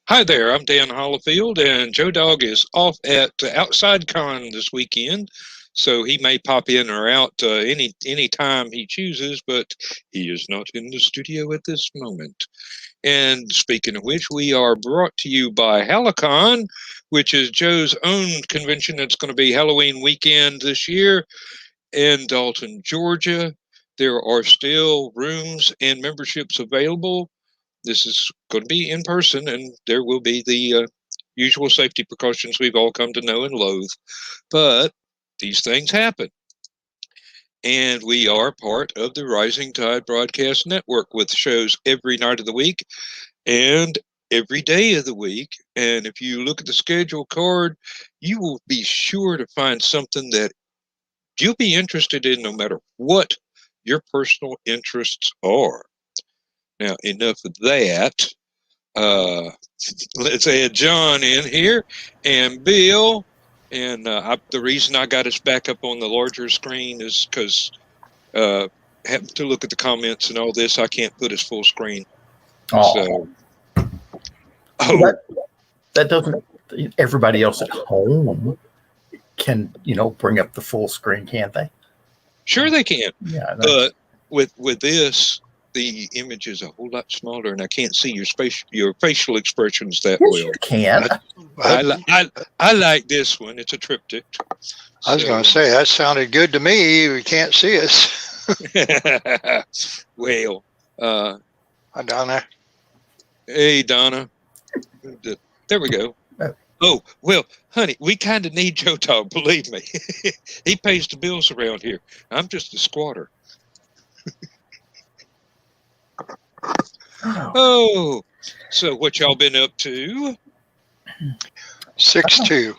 Hi there, I'm Dan Hollifield, and Joe Dog is off at HallowCon this weekend, so he may pop in or out any time he chooses, but he is not in the studio at this moment. And speaking of which, we are brought to you by HallowCon, which is Joe's own convention that's going to be Halloween weekend this year in Dalton, Georgia. There are still rooms and memberships available. This is going to be in person, and there will be the usual safety precautions we've all come to know and loathe. But these things happen. And we are part of the Rising Tide Broadcast Network with shows every night of the week and every day of the week. And if you look at the schedule card, you will be sure to find something that you'll be interested in no matter what your personal interests are. Now, enough of that. Let's add John in here and Bill. And the reason I got us back up on the larger screen is because having to look at the comments and all this, I can't put us full screen. So, that doesn't. Everybody else at home can, bring up the full screen, can't they? Sure, they can. Yeah, but with this, the image is a whole lot smaller, and I can't see your facial expressions that well. You can. I like this one. It's a triptych. I was going to say, that sounded good to me. You can't see us. Well, hi, Donna. Hey, Donna. There we go. Oh, well, honey, we kind of need Joe Dog, believe me. He pays the bills around here. I'm just a squatter. Oh, so what y'all been up to? 6'2".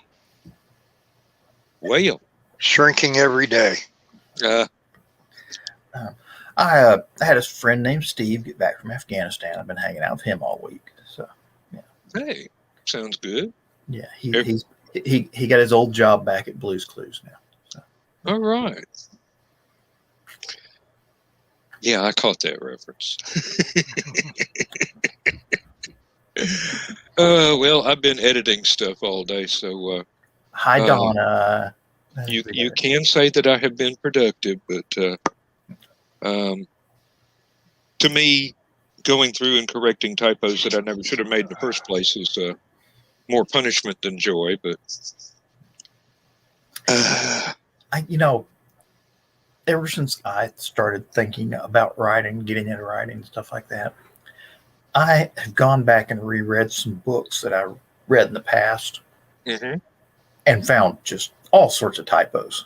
Well, shrinking every day. I had a friend named Steve get back from Afghanistan. I've been hanging out with him all week. So, yeah. Hey, sounds good. Yeah, he got his old job back at Blue's Clues now. So. All right. Yeah, I caught that reference. Well, I've been editing stuff all day, so hi, Donna. You can say that I have been productive, but to me, going through and correcting typos that I never should have made in the first place is more punishment than joy. But ever since I started thinking about writing, getting into writing and stuff like that, I have gone back and reread some books that I read in the past and found just all sorts of typos.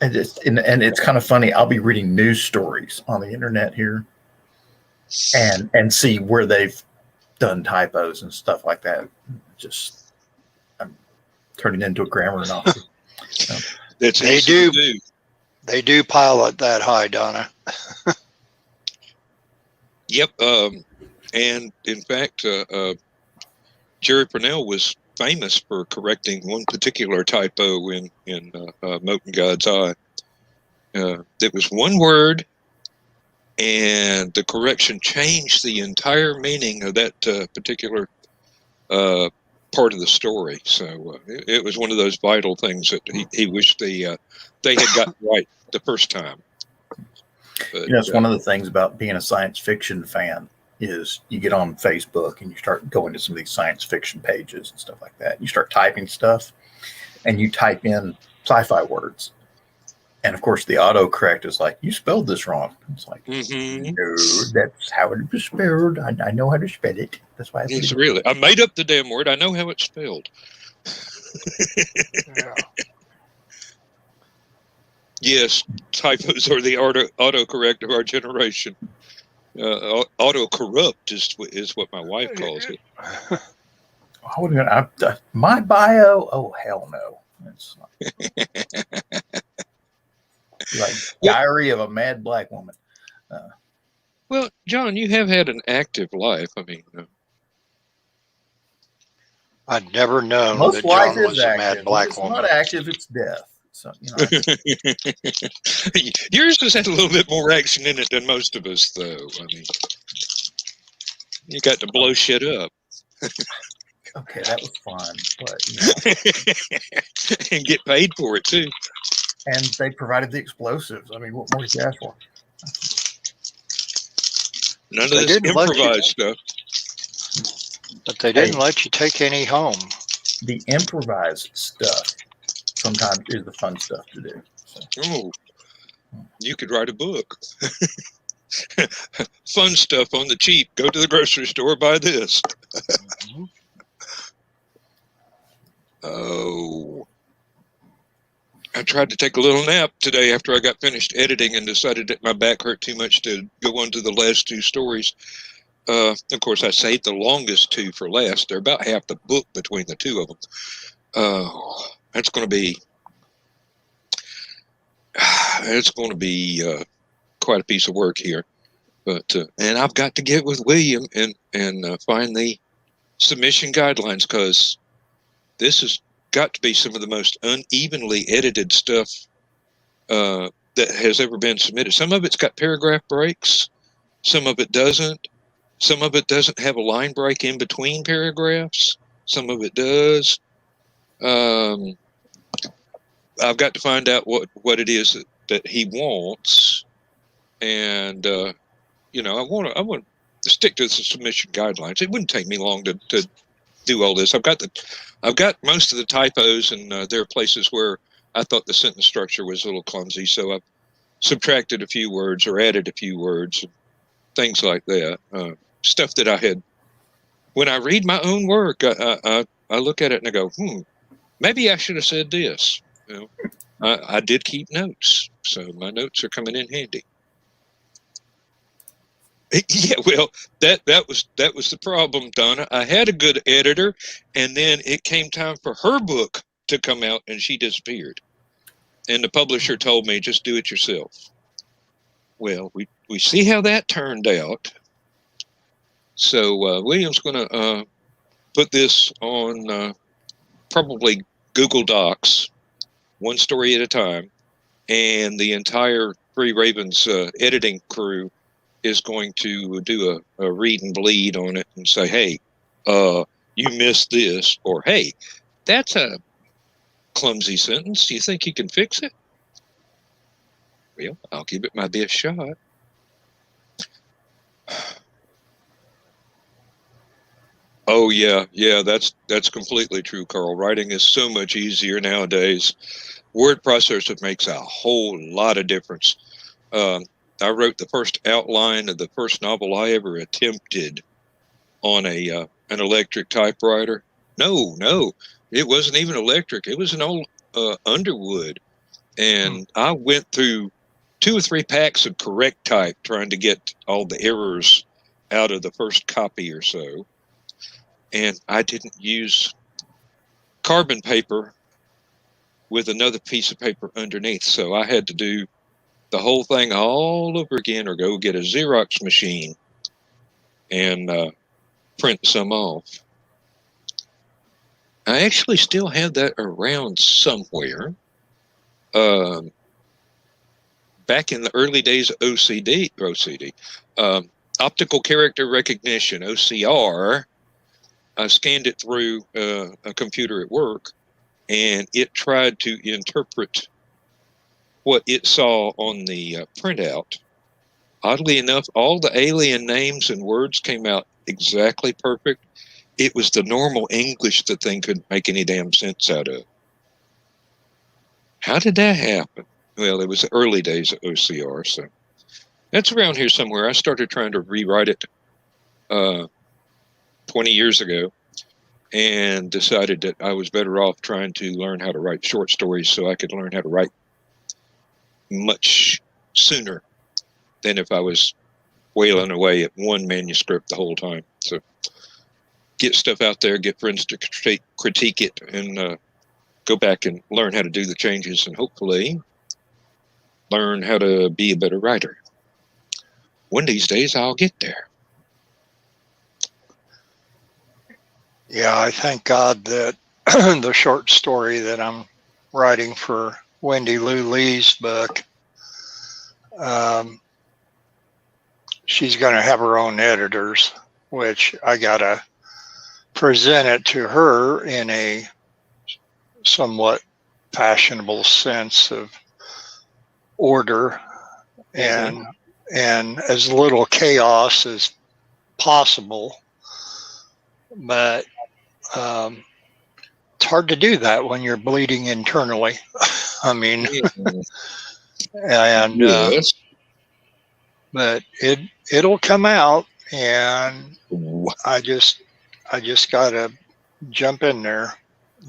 And it's kind of funny. I'll be reading news stories on the internet here and see where they've done typos and stuff like that. Just I'm turning into a grammar novel. They do pilot that high, Donna. Yep. And in fact, Jerry Purnell was famous for correcting one particular typo in Moat and God's Eye. It was one word, and the correction changed the entire meaning of that particular part of the story. So it was one of those vital things that he wished they had gotten right the first time. But, it's one of the things about being a science fiction fan is you get on Facebook and you start going to some of these science fiction pages and stuff like that. You start typing stuff and you type in sci-fi words. And of course the autocorrect is like, you spelled this wrong. It's like, no, that's how it was spelled. I know how to spell it. That's why it's really, I made up the damn word. I know how it's spelled. Yeah. Yes, typos are the autocorrect of our generation. Autocorrupt is what my wife calls it. My bio? Oh, hell no. It's like Diary of a Mad Black Woman. Well, John, you have had an active life. I mean, I'd never known that John was a mad black woman. It's not active, it's death. So, yours has had a little bit more action in it than most of us, though. I mean, you got to blow shit up. Okay, that was fun, but and get paid for it too. And they provided the explosives. I mean, what more did you ask for? None of this improvised stuff. But they didn't let you take any home. The improvised stuff sometimes is the fun stuff to do. So. Oh, you could write a book. Fun stuff on the cheap. Go to the grocery store, buy this. Oh. I tried to take a little nap today after I got finished editing and decided that my back hurt too much to go on to the last two stories. Of course, I saved the longest two for last. They're about half the book between the two of them. That's going to be quite a piece of work here. But and I've got to get with William and find the submission guidelines, because this has got to be some of the most unevenly edited stuff that has ever been submitted. Some of it's got paragraph breaks. Some of it doesn't. Some of it doesn't have a line break in between paragraphs. Some of it does. I've got to find out what it is that he wants, and I want to stick to the submission guidelines. It wouldn't take me long to do all this. I've got most of the typos, and there are places where I thought the sentence structure was a little clumsy, so I've subtracted a few words or added a few words, things like that. Stuff that I had. When I read my own work, I look at it and I go, maybe I should have said this. I did keep notes, so my notes are coming in handy. Yeah, well, that was the problem, Donna. I had a good editor, and then it came time for her book to come out, and she disappeared. And the publisher told me, just do it yourself. Well, we see how that turned out. So William's going to put this on probably Google Docs, one story at a time, and the entire Three Ravens editing crew is going to do a read and bleed on it and say, hey, you missed this, or hey, that's a clumsy sentence. Do you think you can fix it? Well, I'll give it my best shot. Oh yeah, that's completely true, Carl. Writing is so much easier nowadays. Word processor makes a whole lot of difference. I wrote the first outline of the first novel I ever attempted on an electric typewriter. No, it wasn't even electric. It was an old Underwood, and I went through 2 or 3 packs of correct type trying to get all the errors out of the first copy or so. And I didn't use carbon paper with another piece of paper underneath. So I had to do the whole thing all over again, or go get a Xerox machine and print some off. I actually still have that around somewhere. Back in the early days of OCD, optical character recognition, OCR, I scanned it through a computer at work, and it tried to interpret what it saw on the printout. Oddly enough, all the alien names and words came out exactly perfect. It was the normal English the thing couldn't make any damn sense out of. How did that happen? Well, it was the early days of OCR, so that's around here somewhere. I started trying to rewrite it 20 years ago, and decided that I was better off trying to learn how to write short stories so I could learn how to write much sooner than if I was wailing away at one manuscript the whole time. So get stuff out there, get friends to critique it, and go back and learn how to do the changes, and hopefully learn how to be a better writer. One of these days I'll get there. Yeah, I thank God that the short story that I'm writing for Wendy Lou Lee's book. She's going to have her own editors, which I got to present it to her in a somewhat fashionable sense of order and as little chaos as possible. But it's hard to do that when you're bleeding internally. I mean, and Yes. but it'll come out, and I just gotta jump in there,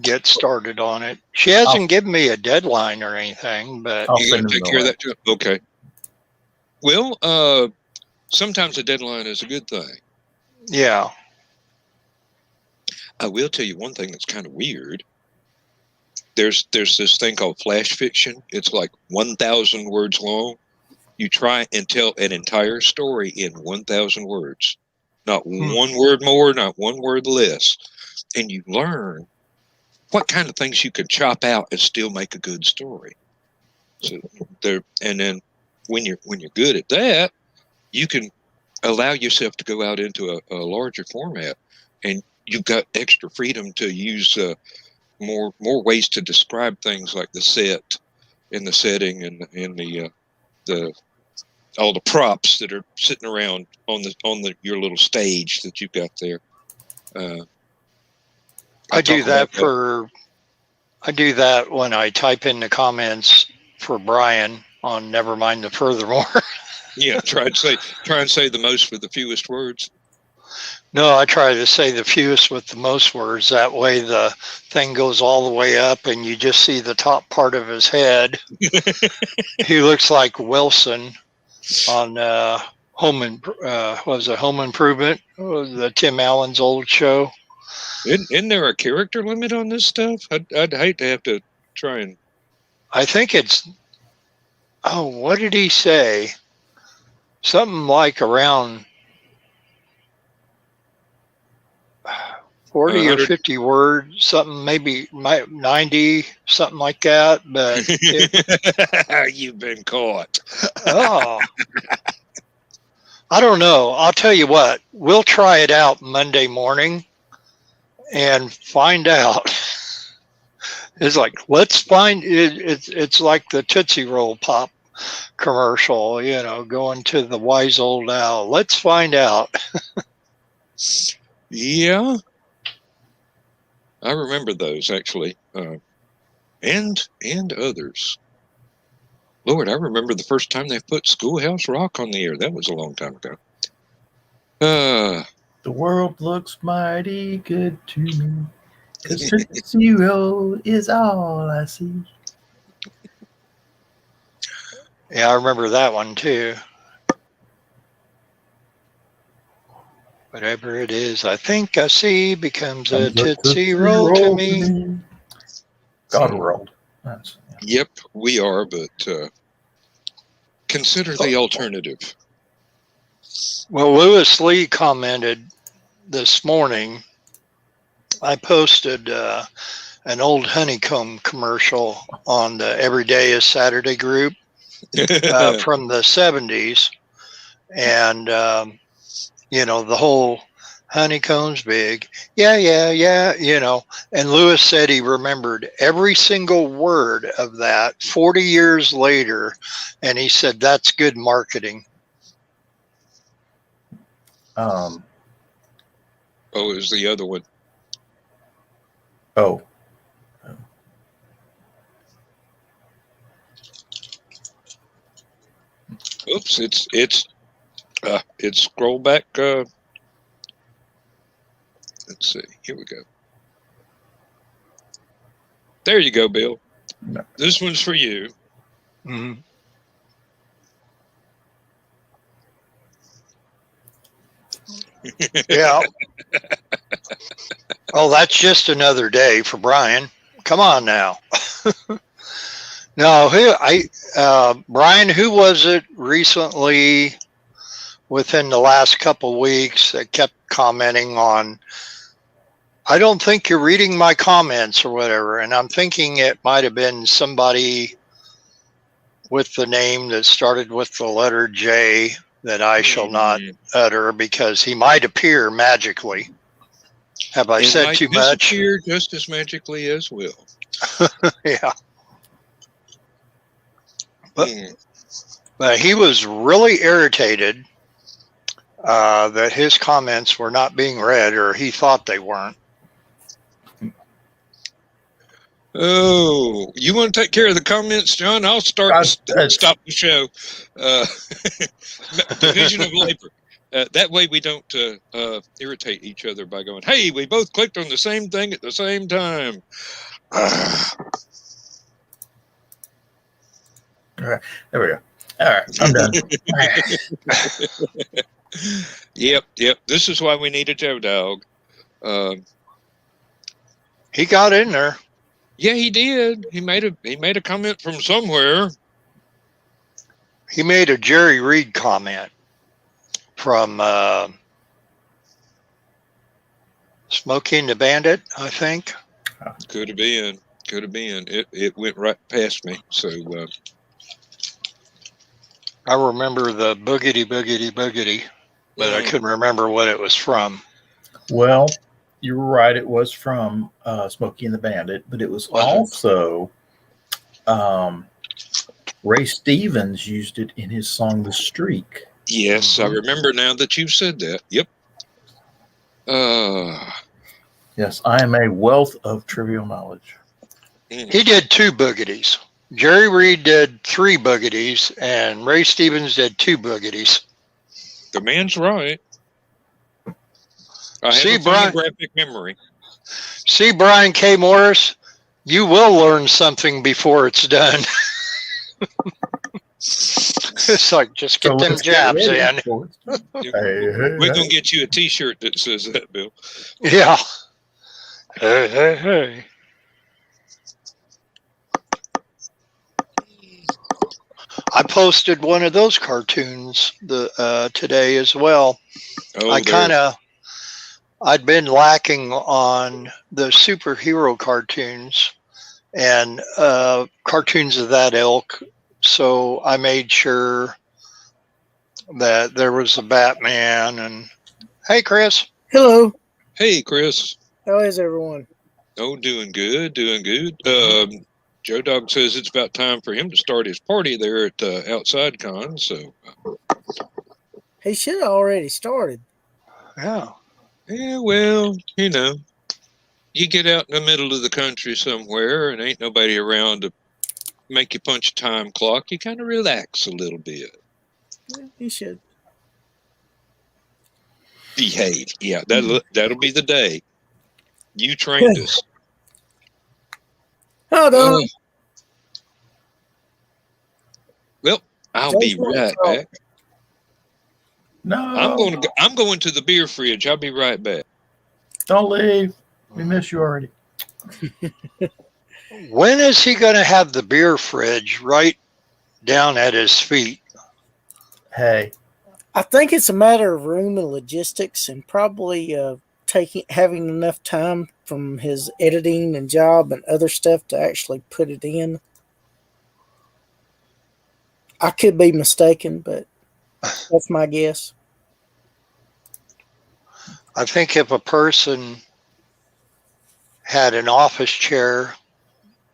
get started on it. She hasn't given me a deadline or anything, but I'll You send gotta him take the care of link. that too. Okay. Well, sometimes a deadline is a good thing. yeah. I will tell you one thing that's kind of weird. There's this thing called flash fiction. It's like 1,000 words long. You try and tell an entire story in 1,000 words. Not one word more, not one word less. And you learn what kind of things you can chop out and still make a good story. So and then when you're good at that, you can allow yourself to go out into a larger format, and you've got extra freedom to use more ways to describe things like the set and the setting and the all the props that are sitting around on your little stage that you've got there. I do that when I type in the comments for Brian on Nevermind the Furthermore. Yeah, try and say the most with the fewest words. No, I try to say the fewest with the most words. That way the thing goes all the way up and you just see the top part of his head. He looks like Wilson on Home Improvement, the Tim Allen's old show. Isn't there a character limit on this stuff? I'd hate to have to try and... I think it's... Oh, what did he say? Something like around 40 or 50 words, something maybe 90, something like that. But you've been caught. Oh, I don't know. I'll tell you what. We'll try it out Monday morning and find out. It's like, let's find it. It's like the Tootsie Roll Pop commercial, going to the wise old owl. Let's find out. Yeah. I remember those actually. And others. Lord, I remember the first time they put Schoolhouse Rock on the air. That was a long time ago. The world looks mighty good to me, 'cause zero is all I see. Yeah, I remember that one too. Whatever it is, I think I see becomes a Tootsie Roll to me. God world. Yep, we are, but consider the alternative. Well, Lewis Lee commented this morning. I posted an old Honeycomb commercial on the Every Day is Saturday group from the 70s. And, the whole honeycomb's big. Yeah. And Lewis said he remembered every single word of that 40 years later. And he said, that's good marketing. Oh, it was the other one. Oh. Oops, it's scroll back. Let's see. Here we go. There you go, Bill. No. This one's for you. Mm-hmm. Yeah. Oh, that's just another day for Brian. Come on now. No, Brian, who was it recently within the last couple weeks that kept commenting on, I don't think you're reading my comments or whatever. And I'm thinking it might have been somebody with the name that started with the letter J that I shall not utter because he might appear magically. Have I said too much? Disappear just as magically as will. Yeah. But he was really irritated that his comments were not being read, or he thought they weren't. Oh, you want to take care of the comments, John? I'll stop the show. Division of labor. That way we don't irritate each other by going, hey, we both clicked on the same thing at the same time. All right, there we go. All right, I'm done. Yep. This is why we need a Joe Dog. He got in there. Yeah, he did. He made a comment from somewhere. He made a Jerry Reed comment from Smokey and the Bandit, I think. Could have been. It went right past me. So I remember the boogity, boogity, boogity, but I couldn't remember what it was from. Well, you're right. It was from Smokey and the Bandit, but it was also Ray Stevens used it in his song "The Streak." Yes, I remember now that you've said that. Yep. Yes, I am a wealth of trivial knowledge. He did 2 boogities. Jerry Reed did 3 boogities, and Ray Stevens did 2 boogities. The man's right. I have a photographic memory. See, Brian K. Morris, you will learn something before it's done. It's like, just get them jabs in. We're going to get you a T-shirt that says that, Bill. Yeah. Hey. I posted one of those cartoons today as well. I'd been lacking on the superhero cartoons and cartoons of that ilk, so I made sure that there was a Batman. And hey, Chris. Hello. Hey, Chris. How is everyone? Oh, doing good. Joe Dog says it's about time for him to start his party there at HallowCon's. So he should have already started. Yeah. Yeah, well, you get out in the middle of the country somewhere and ain't nobody around to make you punch a time clock. You kind of relax a little bit. Yeah, you should. Behave. Yeah, that'll be the day. You trained us. Hold on. Well, I'll be right back. No, I'm going to the beer fridge. I'll be right back. Don't leave. We miss you already. When is he going to have the beer fridge right down at his feet? Hey, I think it's a matter of room and logistics, and probably having enough time from his editing and job and other stuff to actually put it in. I could be mistaken, but that's my guess. I think if a person had an office chair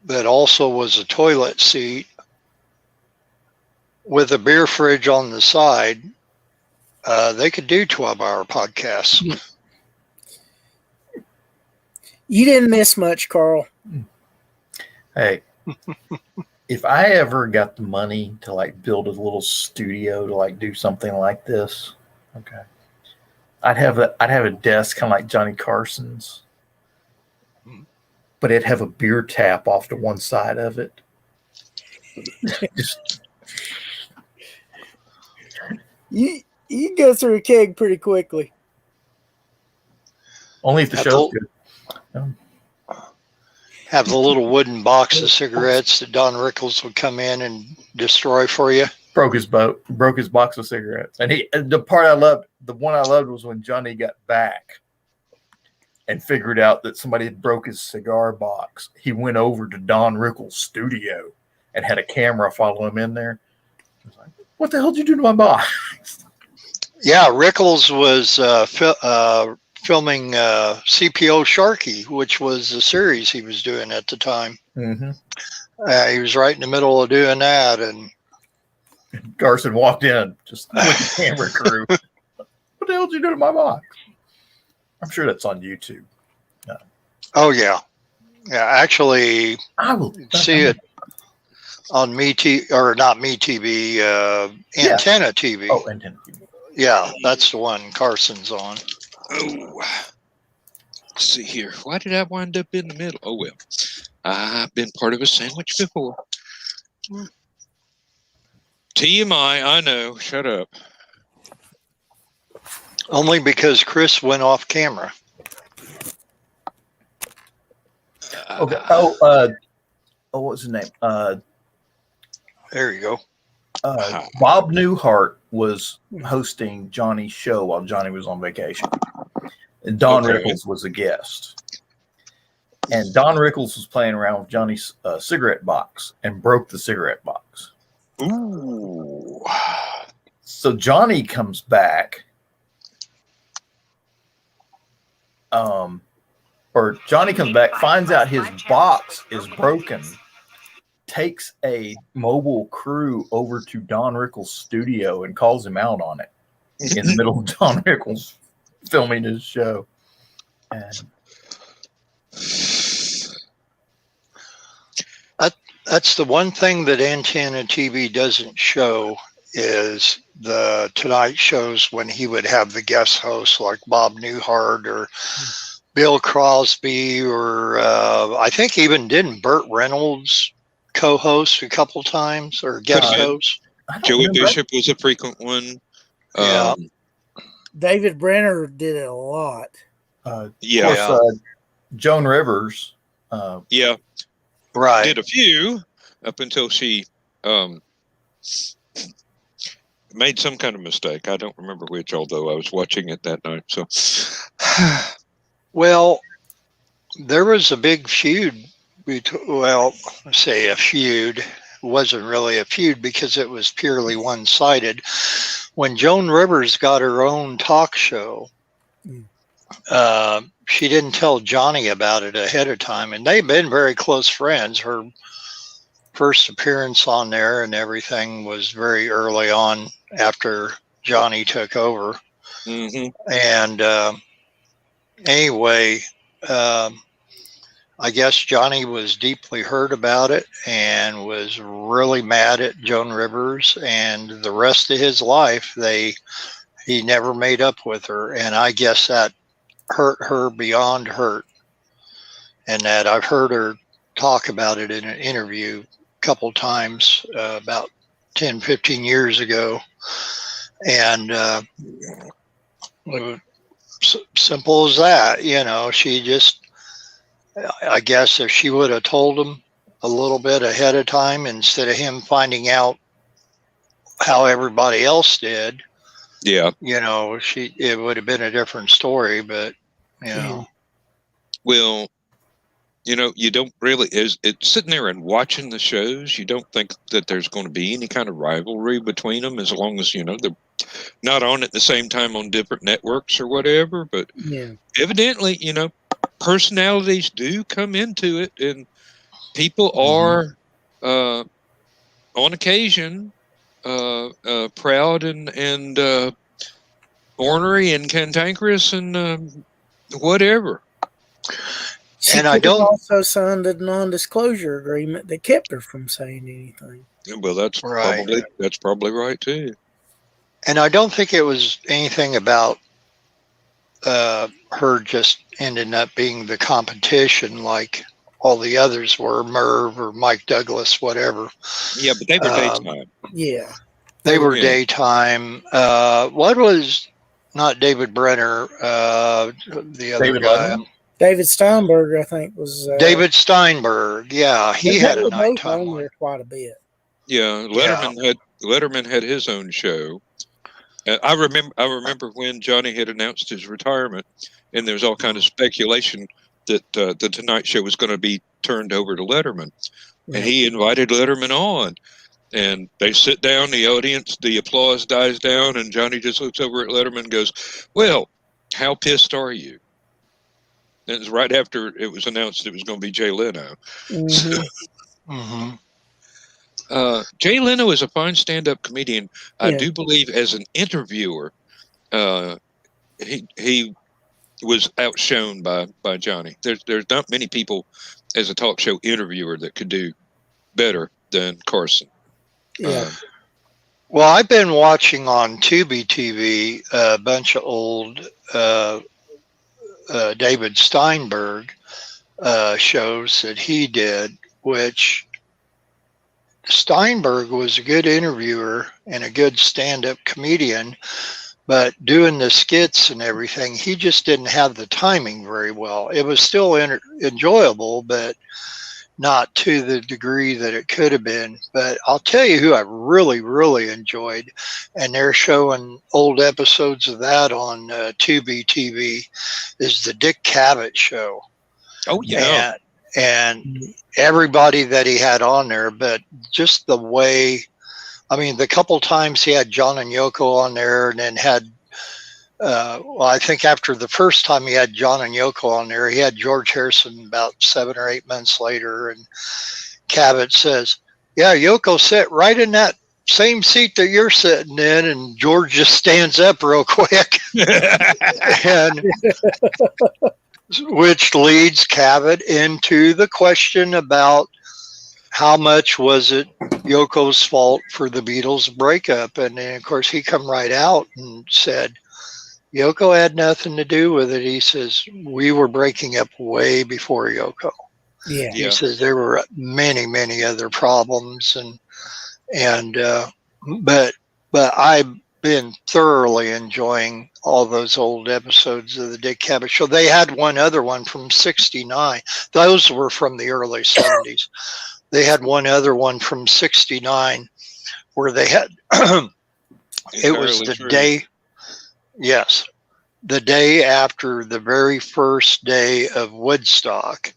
that also was a toilet seat with a beer fridge on the side, they could do 12-hour podcasts. You didn't miss much, Carl. Hey, if I ever got the money to build a little studio to do something like this, okay, I'd have a desk kind of like Johnny Carson's, but it'd have a beer tap off to one side of it. You go through a keg pretty quickly. Only if the show's good. Have the little wooden box of cigarettes that Don Rickles would come in and destroy for you. Broke his box of cigarettes. And the one I loved was when Johnny got back and figured out that somebody had broke his cigar box. He went over to Don Rickles' studio and had a camera follow him in there. I was like, what the hell did you do to my box? Yeah, Rickles was filming CPO Sharky, which was a series he was doing at the time. Mm-hmm. He was right in the middle of doing that, and Garson walked in just with the camera crew. What the hell did you do to my box? I'm sure that's on YouTube. oh yeah, actually, I will see it on not Me TV, Antenna TV. Oh, Antenna TV. Yeah, that's the one Carson's on. Oh, let's see here. Why did I wind up in the middle? Oh well, I've been part of a sandwich before. TMI, I know. Shut up. Only because Chris went off camera. Okay. What was his name? There you go. Bob Newhart was hosting Johnny's show while Johnny was on vacation. And Don Rickles was a guest. And Don Rickles was playing around with Johnny's cigarette box and broke the cigarette box. Ooh. So Johnny comes back. Or Johnny comes back, finds out his box is broken, takes a mobile crew over to Don Rickles' studio and calls him out on it in the middle of Don Rickles filming his show. And that's the one thing that Antenna TV doesn't show is the Tonight shows when he would have the guest hosts like Bob Newhart or Bill Crosby, or I think even didn't Burt Reynolds co-host a couple times or guest host? Joey Bishop was a frequent one. Yeah. David Brenner did it a lot. Yeah. Joan Rivers. Yeah. Right. Did a few up until she made some kind of mistake. I don't remember which, although I was watching it that night. So, well, there was a big feud. Say a feud. It wasn't really a feud because it was purely one-sided. When Joan Rivers got her own talk show, she didn't tell Johnny about it ahead of time, and they've been very close friends. Her first appearance on there and everything was very early on after Johnny took over. mm-hmm. And anyway, I guess Johnny was deeply hurt about it and was really mad at Joan Rivers, and the rest of his life he never made up with her, and I guess that hurt her beyond hurt. And that I've heard her talk about it in an interview a couple times about 10, 15 years ago. And simple as that, she just, I guess if she would have told him a little bit ahead of time instead of him finding out how everybody else did, yeah, it would have been a different story. But well, you don't really, it's sitting there and watching the shows, you don't think that there's going to be any kind of rivalry between them, as long as they're not on at the same time on different networks or whatever. But evidently, personalities do come into it, and people are on occasion proud and ornery and cantankerous and whatever. And I don't also signed a non-disclosure agreement that kept her from saying anything. Well, that's right. probably right too. And I don't think it was anything about her just ending up being the competition like all the others were, Merv or Mike Douglas, whatever. Yeah, but they were daytime. Yeah. They were daytime. What was not David Brenner, the other David guy? Letterman? David Steinberg, I think, was David Steinberg. Yeah, he had a nighttime on there quite a bit. Yeah, Letterman had his own show. I remember when Johnny had announced his retirement, and there was all kind of speculation that the Tonight Show was going to be turned over to Letterman. and he invited Letterman on. And they sit down, the audience, the applause dies down, and Johnny just looks over at Letterman and goes, "Well, how pissed are you?" And it was right after it was announced it was going to be Jay Leno. Jay Leno is a fine stand-up comedian. I do believe as an interviewer, he was outshone by Johnny. There's not many people as a talk show interviewer that could do better than Carson. Yeah. Well, I've been watching on Tubi TV a bunch of old David Steinberg shows that he did, which Steinberg was a good interviewer and a good stand-up comedian, but doing the skits and everything, he just didn't have the timing very well. It was still enjoyable, but not to the degree that it could have been. But I'll tell you who I really, really enjoyed, and they're showing old episodes of that on Tubi TV, is the Dick Cavett show. Oh, yeah. And everybody that he had on there, but just the way, I mean, the couple times he had John and Yoko on there, and then had, well, I think after the first time he had John and Yoko on there, he had George Harrison about 7 or 8 months later. And Cavett says, "Yeah, Yoko sat right in that same seat that you're sitting in," and George just stands up real quick. And which leads Cavett into the question about how much was it Yoko's fault for the Beatles breakup. And then, of course, he come right out and said, Yoko had nothing to do with it. He says, we were breaking up way before Yoko. Yeah. He says there were many, many other problems. But I've been thoroughly enjoying all those old episodes of the Dick Cavett show. They had one other one from '69. Those were from the early '70s. They had one other one from '69 where they had, it was the day, yes, the day after the very first day of Woodstock.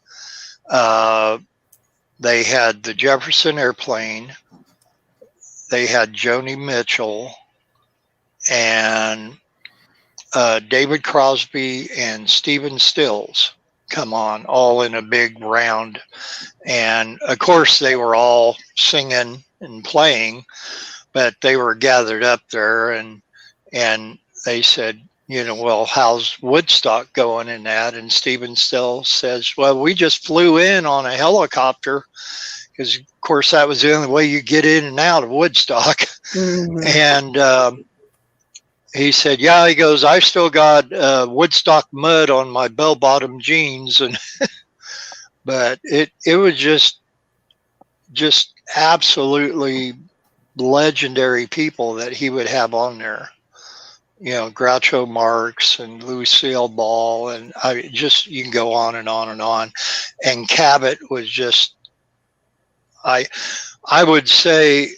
They had the Jefferson Airplane. They had Joni Mitchell and David Crosby and Stephen Stills come on, all in a big round. And of course they were all singing and playing, but they were gathered up there, and they said, you know, well, how's Woodstock going in that? And Stephen Stills says, well, we just flew in on a helicopter, because of course that was the only way you get in and out of Woodstock. Mm-hmm. And he said, yeah, he goes, I still got Woodstock mud on my bell-bottom jeans. And but it was just absolutely legendary people that he would have on there. You know, Groucho Marx and Lucille Ball, and you can go on and on and on. And Cavett was just, I would say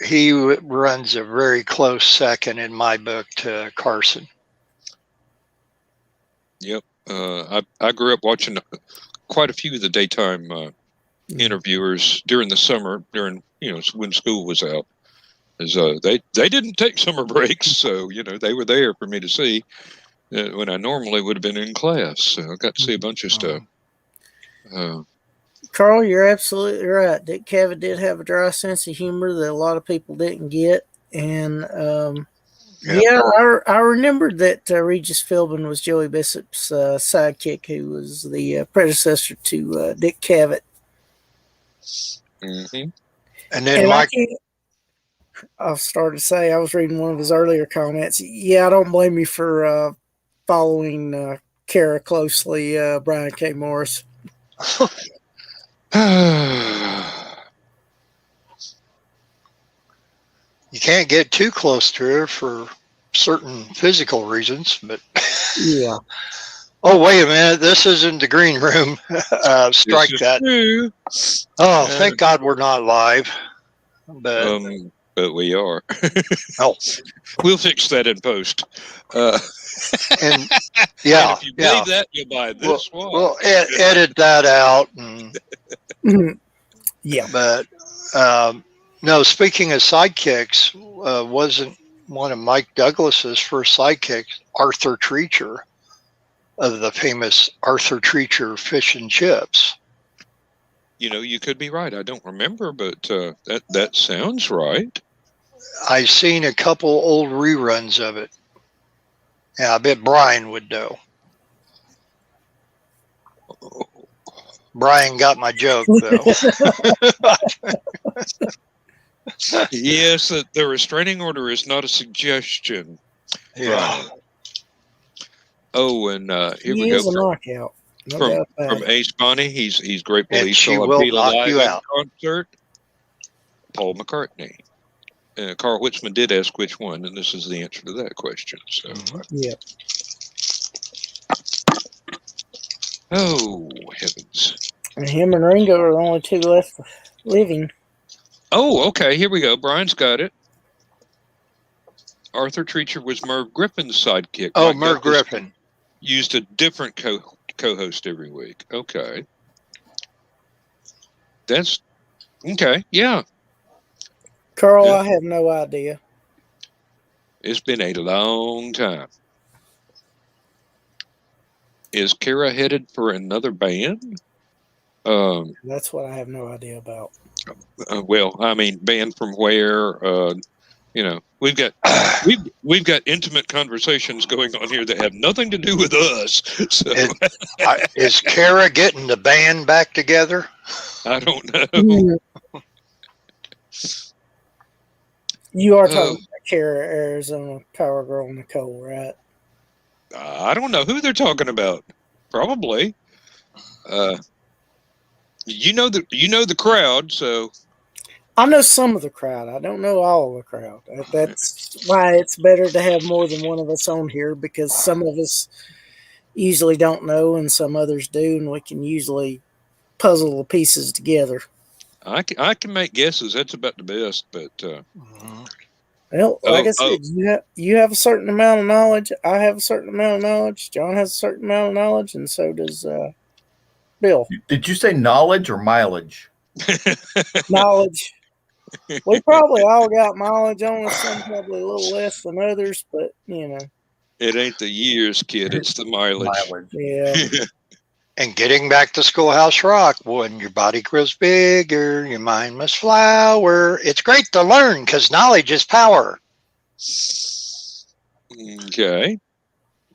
he runs a very close second in my book to Carson. Yep. I grew up watching quite a few of the daytime interviewers during the summer, during, you know, when school was out. As they didn't take summer breaks, so, you know, they were there for me to see when I normally would have been in class. So I got to see a bunch of stuff. Carl, you're absolutely right. Dick Cavett did have a dry sense of humor that a lot of people didn't get. And I remembered that Regis Philbin was Joey Bishop's sidekick, who was the predecessor to Dick Cavett. Mm-hmm. And then I'll start to say, I was reading one of his earlier comments. Yeah, I don't blame you for following Kara closely, Brian K. Morris. You can't get too close to her for certain physical reasons, but yeah. Oh, wait a minute. This isn't the green room. Strike that. True. Oh, thank God we're not live. But but we are. Oh, We'll fix that in post. and yeah, And if you believe that, you'll buy this one. We'll edit that out. And, Yeah. but no, speaking of sidekicks, wasn't one of Mike Douglas's first sidekicks Arthur Treacher of the famous Arthur Treacher Fish and Chips? You could be right. I don't remember, but that sounds right. I've seen a couple old reruns of it. Yeah, I bet Brian would know. Brian got my joke, though. Yes, the restraining order is not a suggestion. Yeah. Right. Oh, and here He we go. is a knockout. No doubt about From it. Ace Bonnie. He's grateful And he she saw will Beat knock Alive you at out. concert. Paul McCartney. Carl Whitzman did ask which one, and this is the answer to that question. So, Yeah. Oh heavens! And him and Ringo are the only two left living. Oh, okay. Here we go. Brian's got it. Arthur Treacher was Merv Griffin's sidekick. Oh, Mike Merv Douglas Griffin. used a different co-host every week. Okay. That's okay. Yeah. Carl, Yeah. I have no idea. It's been a long time. Is Kara headed for another band? That's what I have no idea about. Well, I mean, band from where? We've got intimate conversations going on here that have nothing to do with us. So Is Kara getting the band back together? I don't know. You are talking about Kara, Arizona Power Girl Nicole, right? I don't know who they're talking about. Probably. You know the crowd, so I know some of the crowd. I don't know all of the crowd. That's why it's better to have more than one of us on here, because some of us usually don't know and some others do, and we can usually puzzle the pieces together. I can make guesses. That's about the best, but Well, like I said, you have a certain amount of knowledge. I have a certain amount of knowledge. John has a certain amount of knowledge, and so does Bill. Did you say knowledge or mileage? Knowledge. We probably all got mileage on us. Some probably a little less than others, but it ain't the years, kid. It's the mileage. Yeah. And getting back to Schoolhouse Rock, when your body grows bigger, your mind must flower. It's great to learn because knowledge is power. Okay.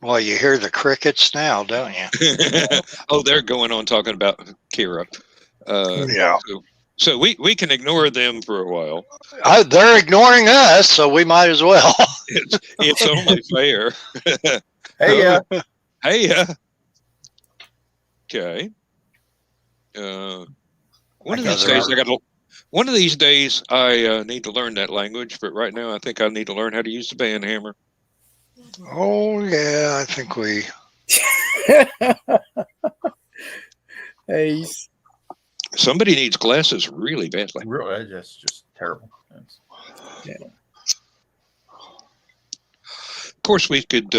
Well, you hear the crickets now, don't you? Oh, they're going on talking about Kira. Yeah. So we can ignore them for a while. They're ignoring us, so we might as well. It's only fair. Hey, Hey, okay. One of these days I need to learn that language, but right now I think I need to learn how to use the band hammer. Oh yeah, I think we. Hey. Somebody needs glasses really badly. really, that's just terrible. Yeah. Of course, we could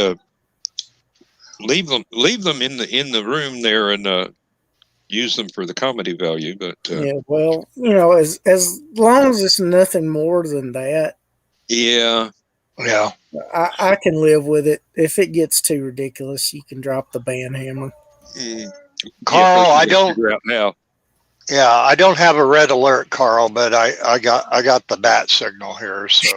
leave them in the room there and use them for the comedy value. But yeah, well, as long as it's nothing more than that. Yeah. I can live with it. If it gets too ridiculous, you can drop the band hammer. Carl, I don't figure out now. Yeah, I don't have a red alert, Carl, but I got the bat signal here, so.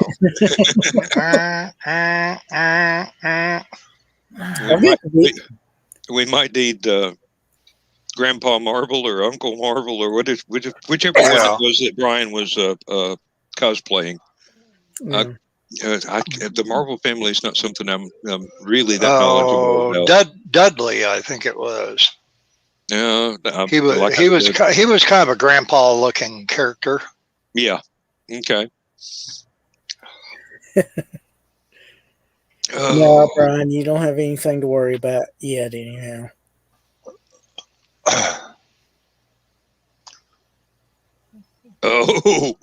We might need Grandpa Marvel or Uncle Marvel or whichever one it was that Brian was cosplaying. Yeah. The Marvel family is not something I'm really that knowledgeable about. Dudley, I think it was. No, he was kind of a grandpa-looking character. Yeah. Okay. No, Brian, you don't have anything to worry about yet, anyhow. Oh.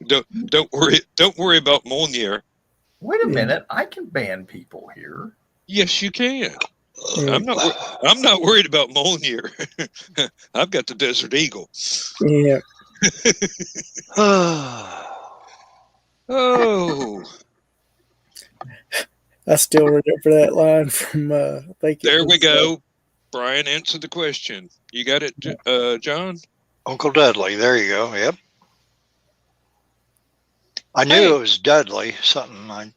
Don't worry about Mjolnir. Wait a minute, I can ban people here. Yes, you can. Yeah. I'm not worried about Mjolnir. I've got the Desert Eagle. Yeah. Oh, I still remember that line from I think there we go. Brian, answer the question. You got it, John? Uncle Dudley. There you go. Yep. I knew it was Dudley. Something.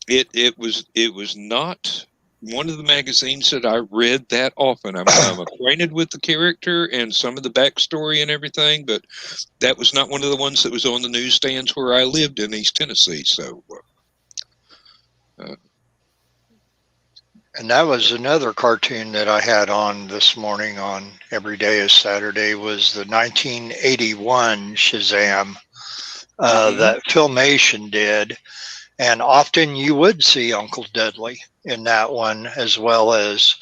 It was not one of the magazines that I read that often. I'm acquainted with the character and some of the backstory and everything, but that was not one of the ones that was on the newsstands where I lived in East Tennessee. So, And that was another cartoon that I had on this morning on Every Day is Saturday was the 1981 Shazam that Filmation did. And often you would see Uncle Dudley in that one, as well as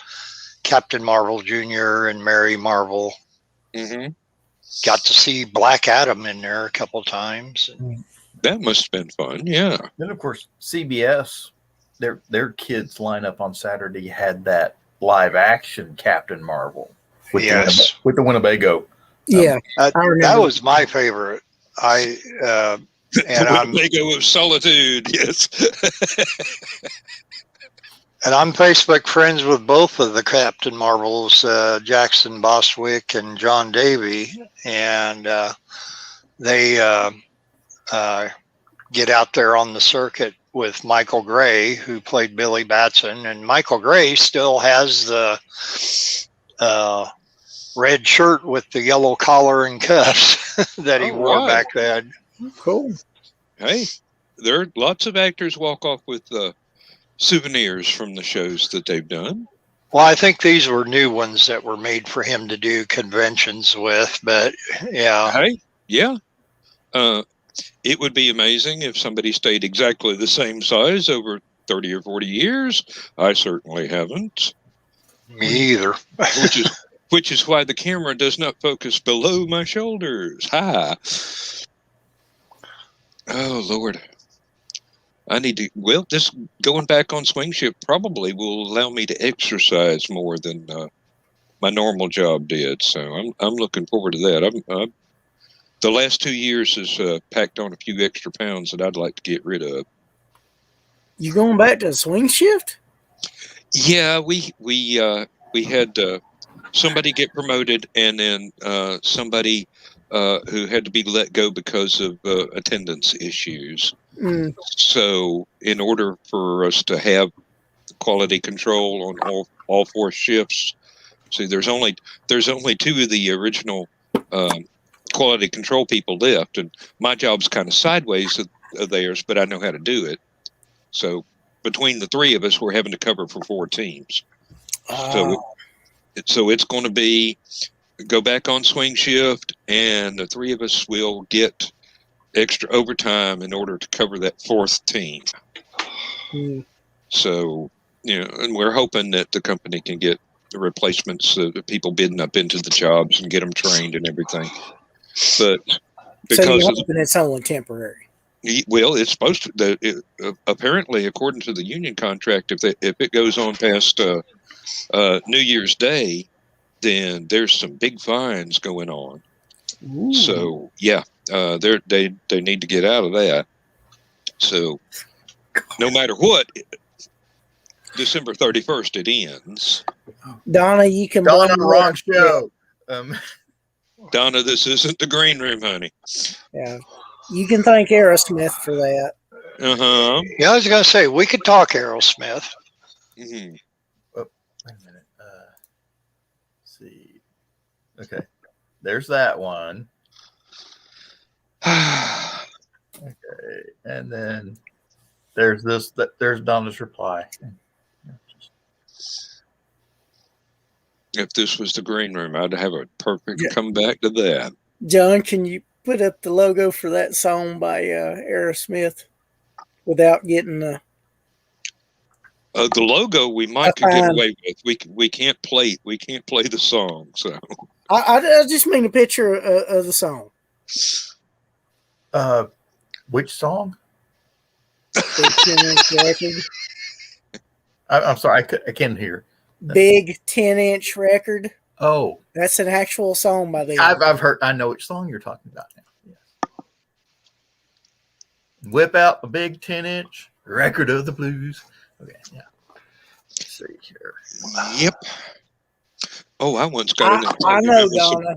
Captain Marvel Jr. and Mary Marvel. mm-hmm. Got to see Black Adam in there a couple times. That must have been fun, yeah. Then, of course, CBS, their kids lineup on Saturday had that live action Captain Marvel with the Winnebago. Yeah, that was my favorite. And Winnebago of Solitude, yes. And I'm Facebook friends with both of the Captain Marvels, Jackson Bostwick and John Davey, and they get out there on the circuit with Michael Gray, who played Billy Batson, and Michael Gray still has the red shirt with the yellow collar and cuffs that he wore back then. Cool. Hey, there are lots of actors walk off with souvenirs from the shows that they've done. Well, I think these were new ones that were made for him to do conventions with, but yeah. Hey, yeah. It would be amazing if somebody stayed exactly the same size over 30 or 40 years. I certainly haven't. Me either. Which is why the camera does not focus below my shoulders. Ha! Oh, Lord. I need to, this going back on swing shift probably will allow me to exercise more than my normal job did. So I'm looking forward to that. The last 2 years has packed on a few extra pounds that I'd like to get rid of. You going back to swing shift? Yeah, we had somebody get promoted, and then somebody who had to be let go because of attendance issues. So in order for us to have quality control on all four shifts, see, there's only two of the original quality control people left, and my job's kind of sideways of theirs, but I know how to do it. So between the three of us, we're having to cover for 4 teams. So it's going to be go back on swing shift, and the 3 of us will get extra overtime in order to cover that 4th team. So, and we're hoping that the company can get the replacements, the people bidding up into the jobs and get them trained and everything. But because it's only temporary. Well, it's supposed to. Apparently, according to the union contract, if it goes on past New Year's Day, then there's some big fines going on. Ooh. So yeah, they need to get out of that. So no matter what, December 31st it ends. Donna, you can Donna, wrong show. Donna, this isn't the green room, honey. Yeah, you can thank Aerosmith for that. Yeah, I was gonna say we could talk Aerosmith. Mm-hmm. Oh, wait a minute. Let's see. Okay, there's that one. Okay, and then there's this. There's Donna's reply. If this was the green room, I'd have a perfect comeback to that. John, can you put up the logo for that song by Aerosmith without getting the logo? We might could get away with. We can't play. We can't play the song. So I just mean a picture of the song. Which song? Big 10-inch record. I'm sorry, I can't hear. Big 10-inch record. Oh, That's an actual song by them. I've heard. I know which song you're talking about now. Yes. Whip out a big 10-inch record of the blues. Okay, yeah. Let's see here. Yep. Oh, I once got in an I know, argument with some, Donna.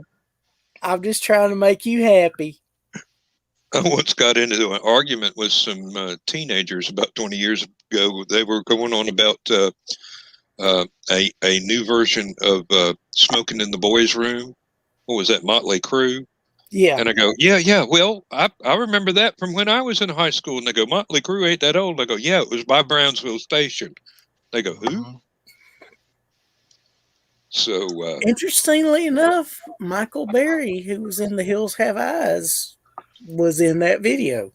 I'm just trying to make you happy. I once got into an argument with some teenagers about 20 years ago. They were going on about a new version of Smoking in the Boys' Room. What was that, Motley Crue? Yeah. And I go, yeah. Well, I remember that from when I was in high school. And they go, Motley Crue ain't that old. I go, yeah, it was by Brownsville Station. They go, who? So Interestingly enough, Michael Berry, who was in The Hills Have Eyes, was in that video.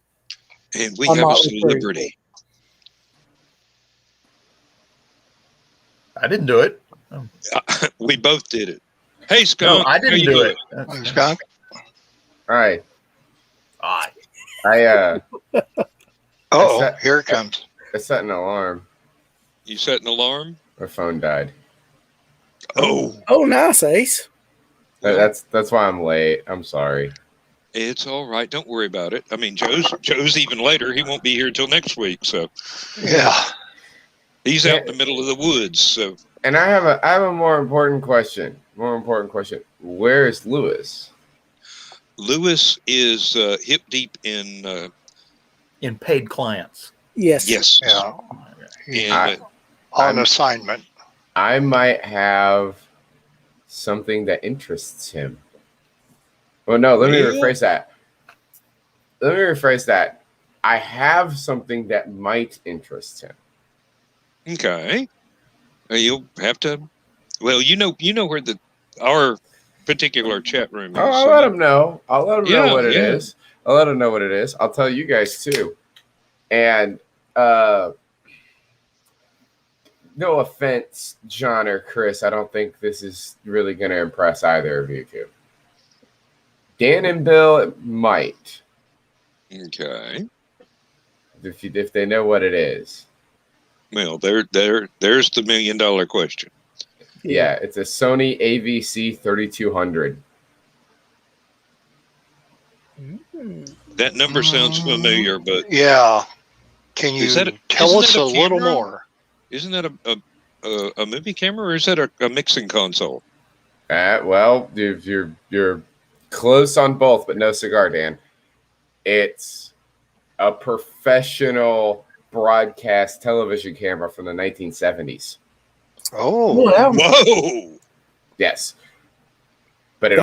and we I'm have a not celebrity. I didn't do it. We both did it. Hey, No, Skunk. I how didn't you do doing? it. That's- Skunk? All right. Ah, I Oh, here it comes. set an alarm. You set an alarm? My phone died. Oh, Oh, nice, Ace. That's why I'm late. I'm sorry. it's all right. Don't worry about it. I mean, Joe's even later. He won't be here till next week. So Yeah. he's out in the middle of the woods. So And I have a more important question. Where is Lewis? Lewis is hip deep in in paid clients. Yes. yes. Yeah. And On assignment. I might have something that interests him. Well, no, let me Well- rephrase that. I have something that might interest him. okay, you'll have to. Well, you know where our particular chat room is. Oh, I'll so let him know. I'll let him Yeah, know what it yeah. is. I'll let him know what it is. I'll tell you guys too. And no offense, John or Chris, I don't think this is really going to impress either of you two. Dan and Bill, it might, Okay. if they know what it is. Well, there's the $1 million question. Yeah, it's a Sony AVC 3200. That number sounds familiar, but Yeah. Can you Is that tell isn't us that a a little camera? more? isn't that a movie camera or is that a mixing console? Well, you're close on both, but no cigar, Dan. It's a professional broadcast television camera from the 1970s. Oh. Wow. Whoa! Yes, but it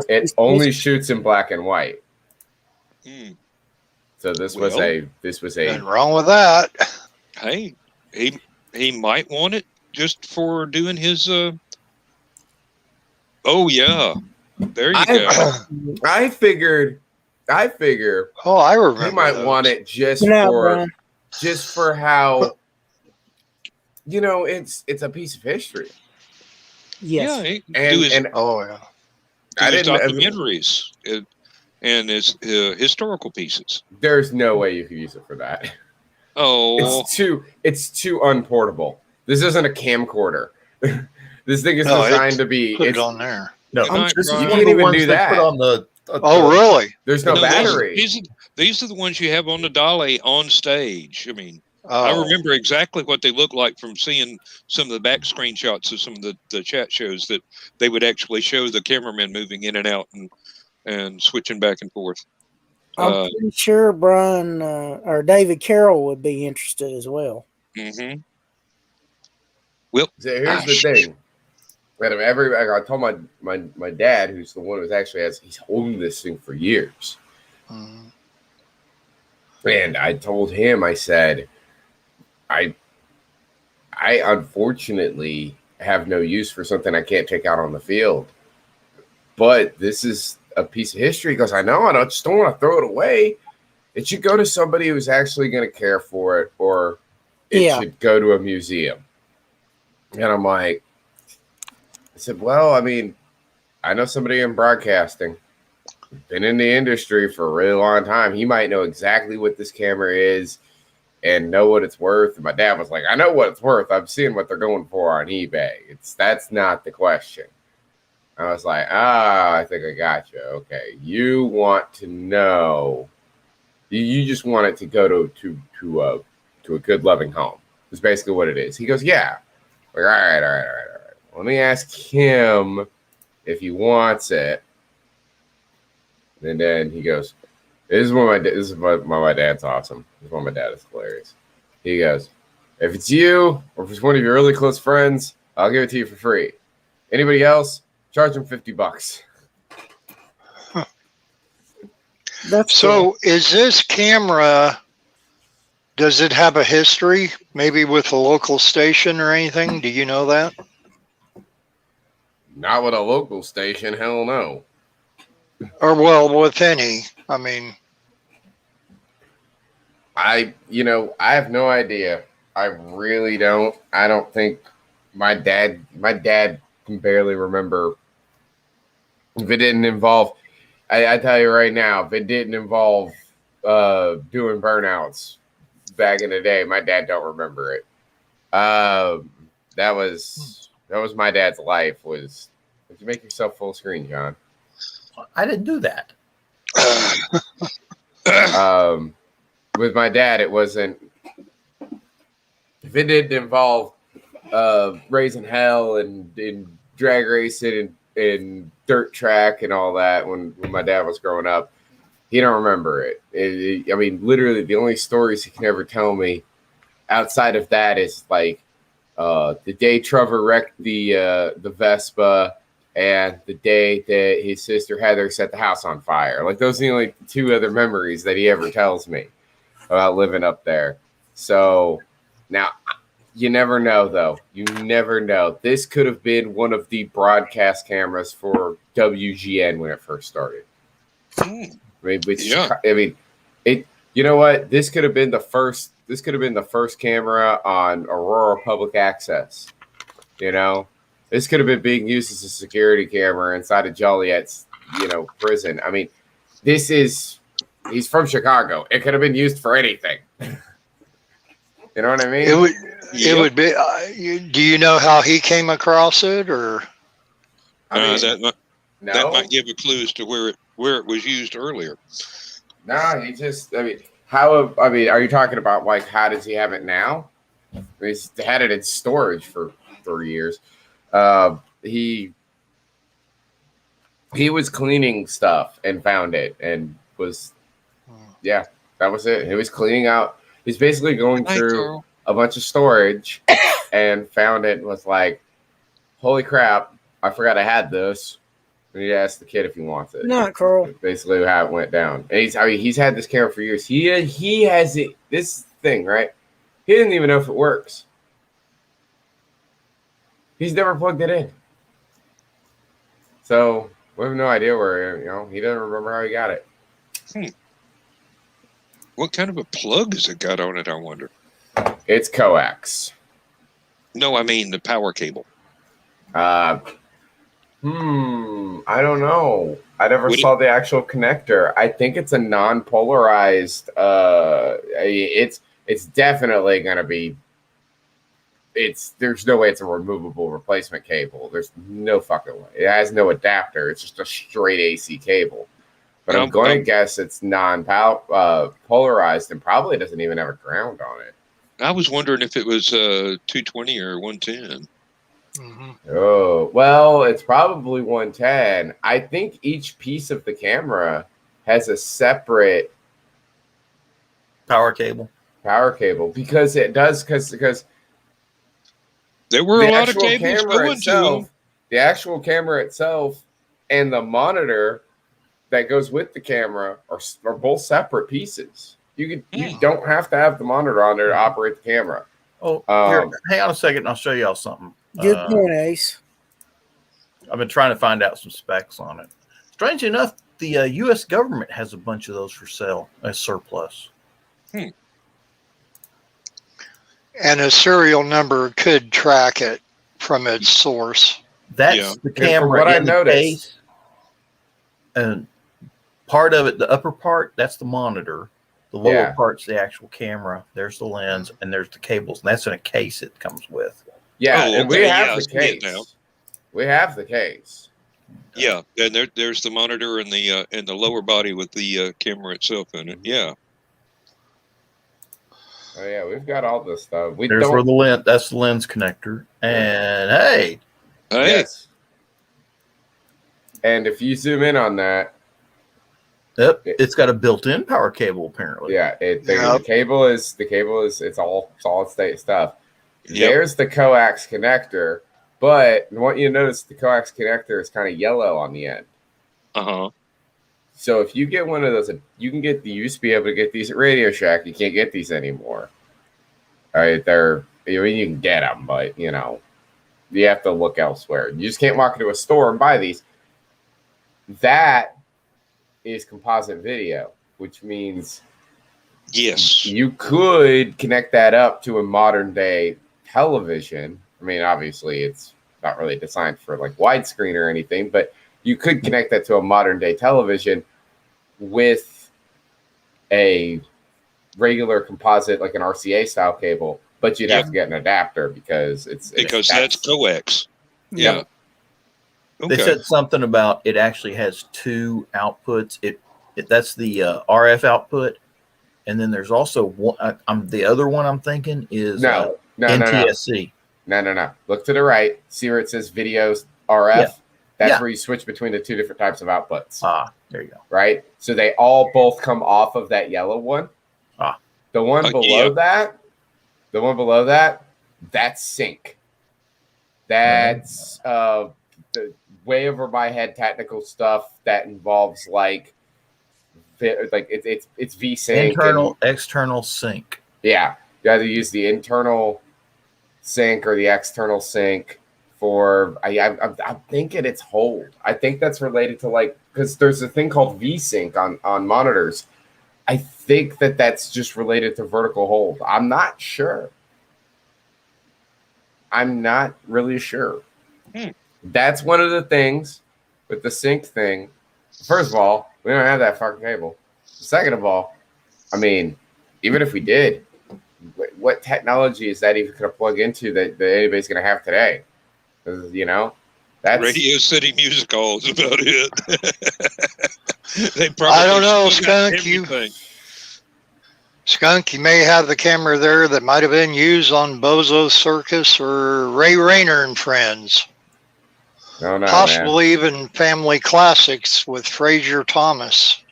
That's only shoots in black and white. Hmm. So this Well, was a Nothing wrong with that. Hey, he might want it just for doing his. Oh yeah, there you go. I figure Oh, I remember. he might those. want it just Now, for Brian. how it's a piece of history. Yes. Yeah, he And do his, and Oh, yeah. do I his didn't. documentaries and his historical pieces. There's no way you could use it for that. Oh, It's too unportable. This isn't a camcorder. This thing is No, designed to be. Put it It's, on there. No, Good night, this is Brian. one You of the can't even ones do they that. put on the. Oh, really? there's no no, battery. these are the ones you have on the dolly on stage. I mean, Oh. I remember exactly what they look like from seeing some of the back screenshots of some of the chat shows that they would actually show the cameraman moving in and out and switching back and forth. I'm pretty sure Brian or David Carroll would be interested as well. Mm-hmm. So here's the thing. I told my dad, who's the one who's actually he's holding this thing for years. Mm. And I told him, I said, I unfortunately have no use for something I can't take out on the field. But this is a piece of history because I just don't want to throw it away. It should go to somebody who's actually going to care for it, or it should go to a museum. And I'm like, I said, well, I mean, I know somebody in broadcasting. been in the industry for a really long time. He might know exactly what this camera is and know what it's worth. And my dad was like, I know what it's worth. I'm seeing what they're going for on eBay. That's not the question. I was like, I think I got you. Okay. You want to know, you just want it to go to a good loving home. That's basically what it is. He goes, yeah. Like, all right. Let me ask him if he wants it. And then he goes, this is why my dad's awesome. This is why my dad is hilarious. He goes, if it's you or if it's one of your really close friends, I'll give it to you for free. Anybody else, charge them $50. That's So is this camera, does it have a history, maybe with a local station or anything? Do you know that? Not with a local station, hell no. Or, well, with any. I mean, I have no idea. I really don't. I don't think my dad can barely remember. If it didn't involve, I tell you right now, if it didn't involve doing burnouts back in the day, my dad don't remember it. That was my dad's life. Did you make yourself full screen, John? I didn't do that. With my dad, it wasn't. If it didn't involve raising hell and drag racing and dirt track and all that when my dad was growing up, he don't remember it. I mean, literally, the only stories he can ever tell me outside of that is like the day Trevor wrecked the Vespa. And the day that his sister Heather set the house on fire. Like, those are the only two other memories that he ever tells me about living up there. So, now, you never know, though. You never know. This could have been one of the broadcast cameras for WGN when it first started. I mean, you know what? This could have been the first camera on Aurora Public Access. You know? This could have been being used as a security camera inside of Joliet's, prison. I mean, he's from Chicago. It could have been used for anything. You know what I mean? It would be. Do you know how he came across it, or? That might give a clue as to where it was used earlier. No, he just. I mean, are you talking about like how does he have it now? I mean, he's had it in storage for 3 years. He was cleaning stuff and found it and that was it. He was cleaning out. He's basically going through a bunch of storage and found it and was like, holy crap, I forgot I had this. And he asked the kid if he wants it. not Carl. That's basically how it went down. And he's had this camera for years. He has it. This thing, right? He didn't even know if it works. He's never plugged it in. So we have no idea where, he doesn't remember how he got it. What kind of a plug has it got on it, I wonder? It's coax. No, I mean the power cable. I don't know. I never saw the actual connector. I think it's a non-polarized. It's definitely going to be. There's no way it's a removable replacement cable. There's no fucking way. It has no adapter. It's just a straight AC cable. But I'm going to guess it's non-polarized and probably doesn't even have a ground on it. I was wondering if it was 220 or 110. Mm-hmm. Oh, well, it's probably 110. I think each piece of the camera has a separate Power cable because it does because there were a lot of cables going to them. The actual camera itself and the monitor that goes with the camera are both separate pieces. You don't have to have the monitor on there to operate the camera. Oh, hang on a second, and I'll show y'all something. Good point, Ace. I've been trying to find out some specs on it. Strange enough, the U.S. government has a bunch of those for sale as surplus. And a serial number could track it from its source. That's the camera. What I in the noticed, case, and part of it, the upper part, that's the monitor. The lower Yeah. part's the actual camera. There's the lens, and there's the cables. And that's in a case it comes with. Yeah, Oh, and we okay, have yeah, I the see it now. case. We have the case. Yeah, and there's the monitor and the lower body with the camera itself in it. Yeah. Oh yeah, we've got all this stuff. We There's where don't. the lens. That's the lens connector. And hey, Hey, Yes. And if you zoom in on that, yep, it's got a built-in power cable apparently. yeah, Yep. the cable is it's all solid state stuff. Yep. There's the coax connector, but I want you to notice the coax connector is kind of yellow on the end. uh-huh. So if you get one of those, you used to be able to get these at Radio Shack. You can't get these anymore. All right, you can get them, but you have to look elsewhere. You just can't walk into a store and buy these. That is composite video, which means Yes. you could connect that up to a modern day television. I mean, obviously, it's not really designed for like widescreen or anything, but you could connect that to a modern day television with a regular composite, like an RCA style cable, but you'd have to get an adapter because that's coax. Yeah. Okay. They said something about it actually has two outputs. That's the RF output, and then there's also one. The other one I'm thinking is no. NTSC. No. Look to the right. See where it says videos RF? Yeah. That's where you switch between the two different types of outputs. There you go. Right? So they all both come off of that yellow one. The one below that, that's sync. That's the way over my head technical stuff that involves like it's V-Sync. Internal, external sync. Yeah. You either use the internal sync or the external sync for I'm thinking it's hold. I think that's related to because there's a thing called V-Sync on monitors. I think that's just related to vertical hold. I'm not sure. I'm not really sure. That's one of the things with the sync thing. First of all, we don't have that fucking cable. Second of all, I mean, even if we did, what technology is that even going to plug into that anybody's going to have today? Because, that's Radio City Music Hall is about it. I don't know, Skunk, you may have the camera there that might have been used on Bozo Circus or Ray Rayner and Friends. No, possibly even Family Classics with Fraser Thomas.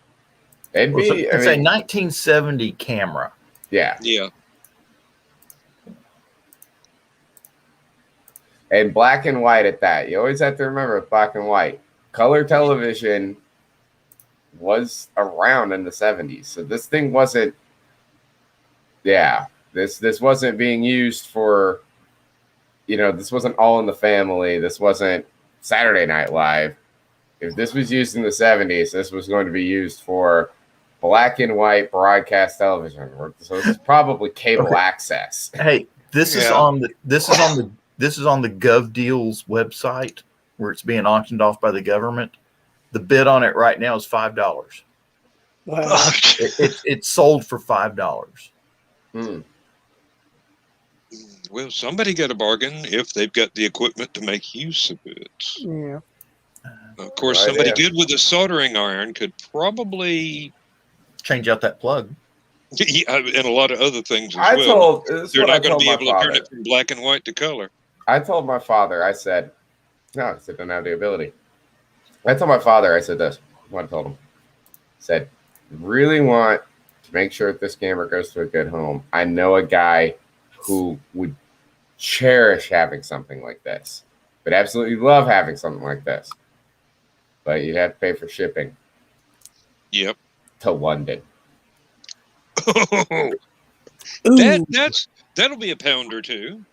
It'd be it's a 1970 camera. Yeah. Yeah. And black and white at that. You always have to remember black and white. Color television was around in the 70s. So this thing wasn't this wasn't being used for this wasn't All in the Family. This wasn't Saturday Night Live. If this was used in the 70s, this was going to be used for black and white broadcast television. So this is probably cable access. Hey, this is on the GovDeals website where it's being auctioned off by the government. The bid on it right now is $5. Wow. It's sold for $5. Well, somebody got a bargain if they've got the equipment to make use of it. Yeah. Of course, somebody good with a soldering iron could probably change out that plug. And a lot of other things as well. They're not going to be able to turn it from black and white to color. I told my father, I said, no, I said, don't have the ability. I told my father, I said this. What I told him. I said, really want to make sure that this camera goes to a good home. I know a guy who would cherish having something like this, but absolutely love having something like this. But you'd have to pay for shipping. Yep. To London. That'll be a pound or two.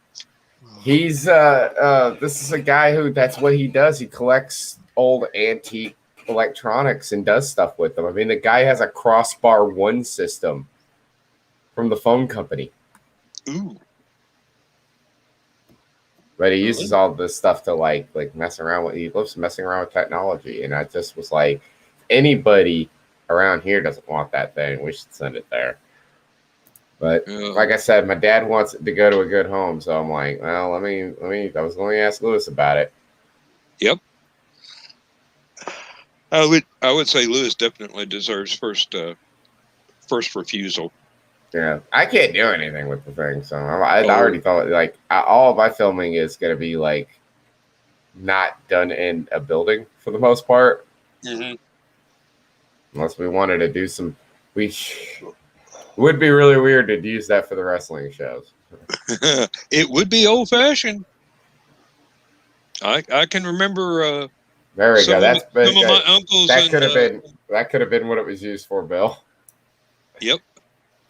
He's this is a guy who that's what he does. He collects old antique electronics and does stuff with them. I mean, the guy has a Crossbar One system from the phone company. Ooh. But he uses all this stuff to like mess around with. He loves messing around with technology, and I just was like, anybody around here doesn't want that thing. We should send it there. But Yeah. like I said, my dad wants it to go to a good home, so I'm like, well, let me. I was going to ask Lewis about it. Yep. I would say Lewis definitely deserves first refusal. Yeah, I can't do anything with the thing, so I already thought like all of my filming is going to be like not done in a building for the most part, unless we wanted to do some. It would be really weird to use that for the wrestling shows. It would be old fashioned. I can remember. There we go. Some of my uncles. That could have been what it was used for, Bill. Yep.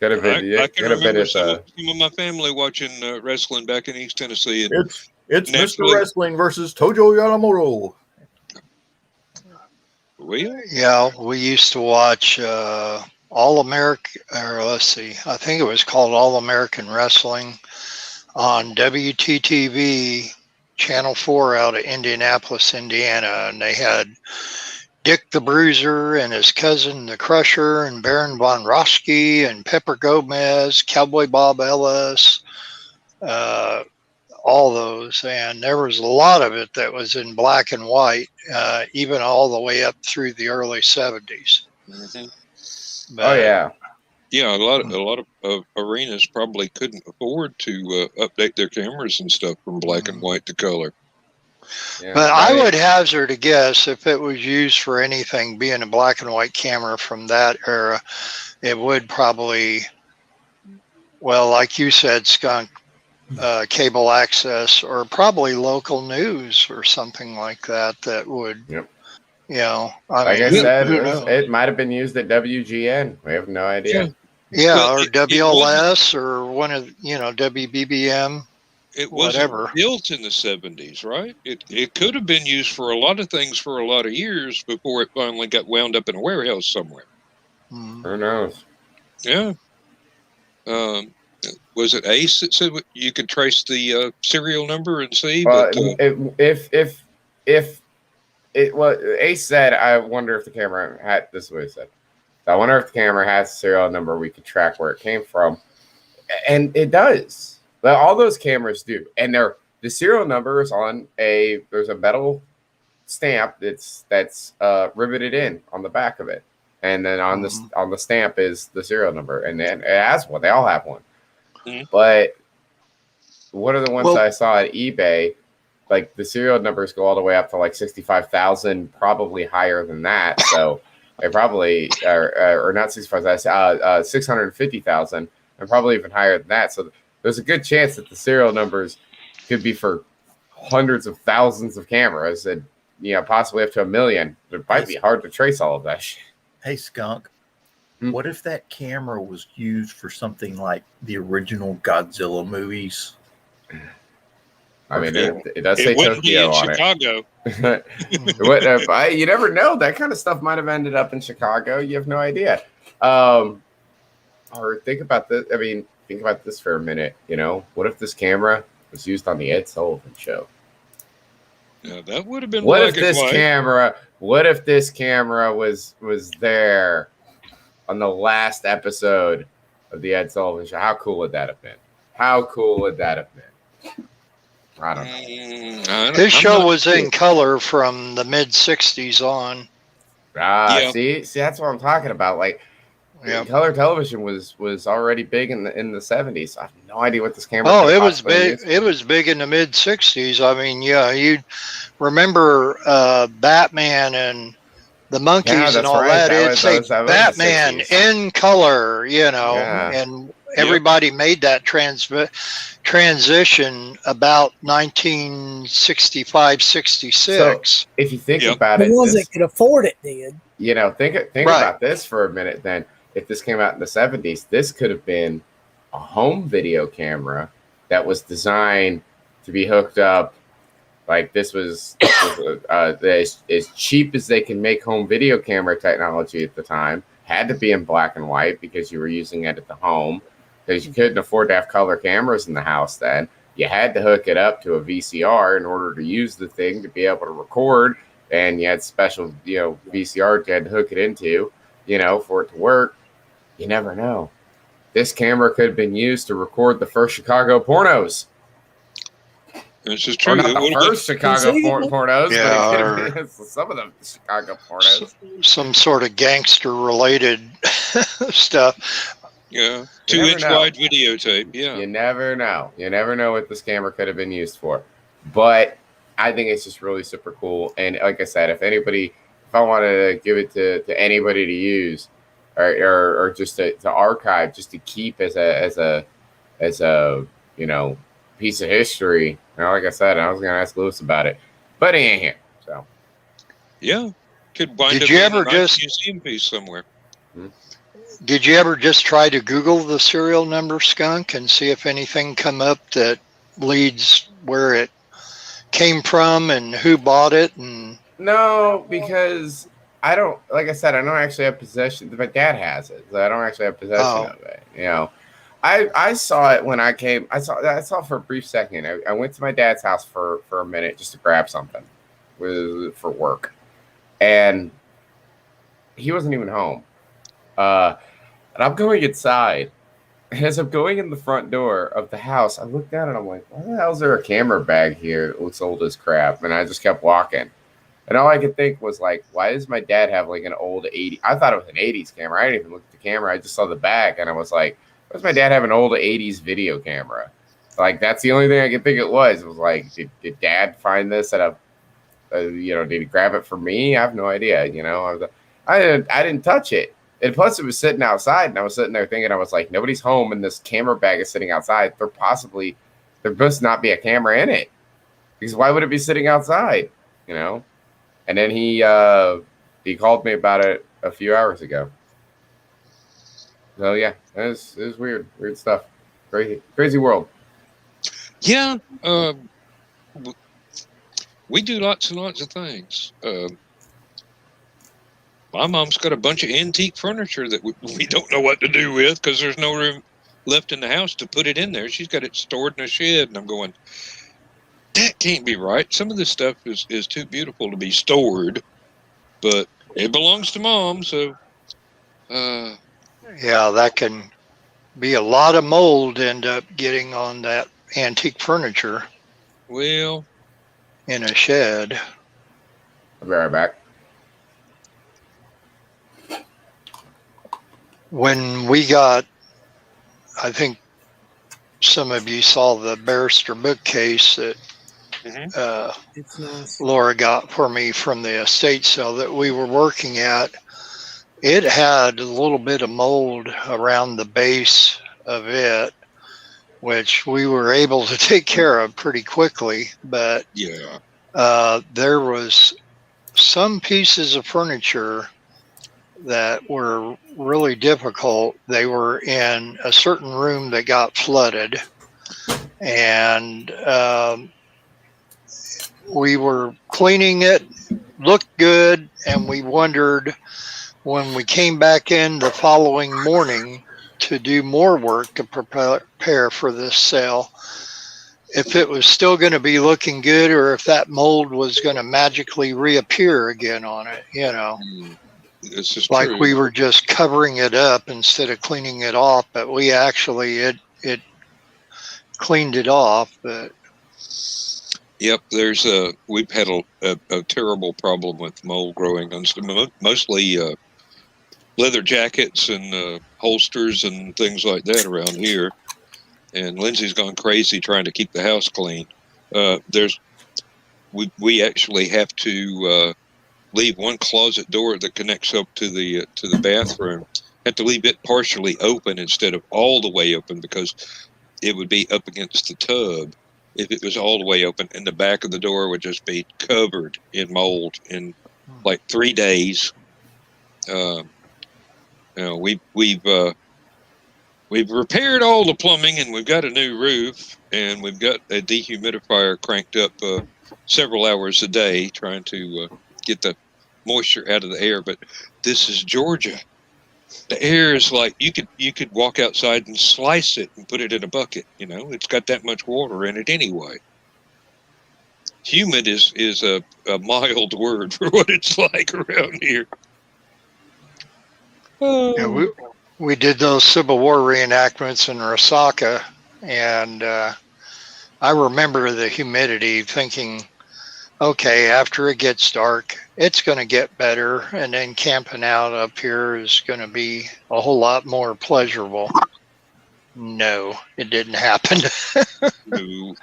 Could have been. I can remember some of my family watching wrestling back in East Tennessee. And it's Mr. Wrestling versus Tojo Yamamoto. Yeah, we used to watch All American, or let's see, I think it was called All American Wrestling on WTTV Channel 4 out of Indianapolis, Indiana, and they had Dick the Bruiser and his cousin the Crusher and Baron Von Roski and Pepper Gomez, Cowboy Bob Ellis, all those. And there was a lot of it that was in black and white, even all the way up through the early 70s. But, oh, yeah. Yeah, a lot of arenas probably couldn't afford to update their cameras and stuff from black and white to color. Yeah, but I would hazard a guess if it was used for anything, being a black and white camera from that era, it would probably, well, like you said, skunk, cable access, or probably local news or something like that. That would, yep. You know, I said, it might have been used at WGN. We have no idea. Yeah, or WLS or one of, WBBM. It wasn't built in the 70s, right? It could have been used for a lot of things for a lot of years before it finally got wound up in a warehouse somewhere. Who knows? Yeah. Was it Ace that said you could trace the serial number and see? Ace said, I wonder if the camera had, this is what he said. I wonder if the camera has a serial number we could track where it came from. And it does. All those cameras do. And the serial number is on there's a metal stamp that's riveted in on the back of it. And then on the stamp is the serial number. And then it has one. They all have one. But one of the ones I saw at eBay, like the serial numbers go all the way up to like 65,000, probably higher than that. So they probably or not 65,000, 650,000, and probably even higher than that. So there's a good chance that the serial numbers could be for hundreds of thousands of cameras, and possibly up to 1 million. It might be hard to trace all of that shit. Hey, Skunk. What if that camera was used for something like the original Godzilla movies? I mean, it does say Tokyo on Chicago. It. You never know. That kind of stuff might have ended up in Chicago. You have no idea. Or think about this. I mean, think about this for a minute. What if this camera was used on the Ed Sullivan Show? Yeah, that would have been. What if this camera was there on the last episode of the Ed Sullivan Show? How cool would that have been? I don't know. This show was in color from the mid '60s on. See, that's what I'm talking about. Like, color television was already big in the '70s. I have no idea what this camera. Oh, it was big. It was big in the mid '60s. I mean, you remember Batman and the monkeys and all that. It'd say Batman in color, and everybody made that transition about 1965, 66. So if you think about it, the ones that could afford it did. Think about this for a minute. Then, if this came out in the 70s, this could have been a home video camera that was designed to be hooked up. Like this was as cheap as they can make home video camera technology at the time. Had to be in black and white because you were using it at the home. Because you couldn't afford to have color cameras in the house then. You had to hook it up to a VCR in order to use the thing to be able to record. And you had special, VCR you had to hook it into. for it to work. You never know. This camera could have been used to record the first Chicago pornos. This is Or true. not It the would have first Chicago pornos, Yeah, but it could or- have been some of the Chicago pornos. Some sort of gangster-related stuff. been, You never 2-inch know. wide videotape. Yeah. You never know. You never know what this camera could have been used for. But I think it's just really super cool. And like I said, if I wanted to give it to anybody to use or just to archive, just to keep as a piece of history. Like I said, I was gonna ask Lewis about it, but he ain't here. So Yeah. Could wind Did up you in ever a nice just- museum piece somewhere. Did you ever just try to Google the serial number skunk and see if anything come up that leads where it came from and who bought it? And no, because I don't. Like I said, I don't actually have possession. My dad has it, so I don't actually have possession of it. I saw it when I came. I saw it for a brief second. I went to my dad's house for a minute just to grab something for work, and he wasn't even home. And I'm going inside. And as I'm going in the front door of the house, I look down and I'm like, why the hell is there a camera bag here? It looks old as crap. And I just kept walking. And all I could think was like, why does my dad have like an old 80s? I thought it was an 80s camera. I didn't even look at the camera. I just saw the bag and I was like, why does my dad have an old 80s video camera? Like, that's the only thing I could think it was. It was like, did dad find this at did he grab it for me? I have no idea. I didn't touch it. And plus, it was sitting outside, and I was sitting there thinking, I was like, nobody's home, and this camera bag is sitting outside. There must not be a camera in it. Because why would it be sitting outside? And then he called me about it a few hours ago. So, yeah, it was weird stuff. Crazy world. Yeah. We do lots and lots of things. My mom's got a bunch of antique furniture that we don't know what to do with because there's no room left in the house to put it in there. She's got it stored in a shed, and I'm going, that can't be right. Some of this stuff is too beautiful to be stored, but it belongs to Mom, so... yeah, that can be a lot of mold end up getting on that antique furniture Well... in a shed. I'll be right back. When we got, I think some of you saw the barrister bookcase that It's nice. Laura got for me from the estate sale that we were working at. It had a little bit of mold around the base of it, which we were able to take care of pretty quickly. But yeah. there was some pieces of furniture that were really difficult. They were in a certain room that got flooded, and we were cleaning it, looked good, and we wondered when we came back in the following morning to do more work to prepare for this sale, if it was still going to be looking good or if that mold was going to magically reappear again on it, It's just like true. we were just covering it up instead of cleaning it off, but we actually it cleaned it off. But Yep, we've had a terrible problem with mold growing on mostly leather jackets and holsters and things like that around here. And Lindsay's gone crazy trying to keep the house clean. We actually have to leave one closet door that connects up to the bathroom. Have to leave it partially open instead of all the way open because it would be up against the tub if it was all the way open, and the back of the door would just be covered in mold in like 3 days. We've repaired all the plumbing, and we've got a new roof, and we've got a dehumidifier cranked up several hours a day trying to get the moisture out of the air. But this is Georgia. The air is like you could walk outside and slice it and put it in a bucket. It's got that much water in it anyway. Humid is a mild word for what it's like around here. Yeah, we did those Civil War reenactments in Resaca, and I remember the humidity, thinking, okay, after it gets dark, it's going to get better, and then camping out up here is going to be a whole lot more pleasurable. No, it didn't happen. No.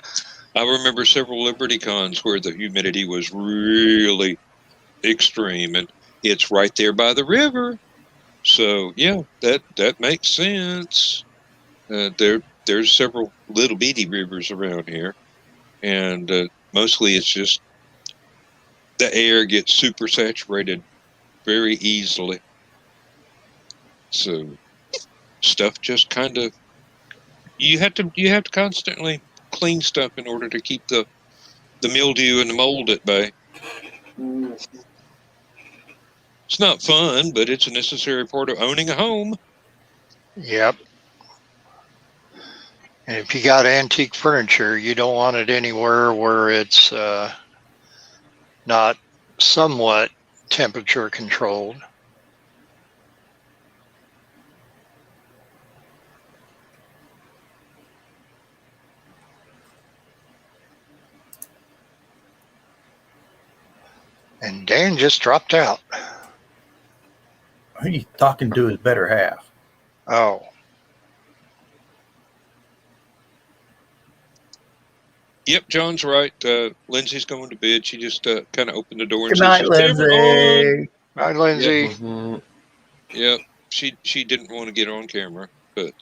I remember several Liberty Cons where the humidity was really extreme, and it's right there by the river. So yeah, that makes sense. There's several little bitty rivers around here, and mostly it's just the air gets super saturated very easily. So stuff just kind of you have to constantly clean stuff in order to keep the mildew and the mold at bay. It's not fun, but it's a necessary part of owning a home. Yep. And if you got antique furniture, you don't want it anywhere where it's not somewhat temperature controlled. And Dan just dropped out. He's talking to his better half. Oh. Yep, John's right. Lindsay's going to bed. She just kind of opened the door and Good night, said, "Camera on." Lindsay. Hi, Lindsay. Mhm. Yep, she didn't want to get on camera, but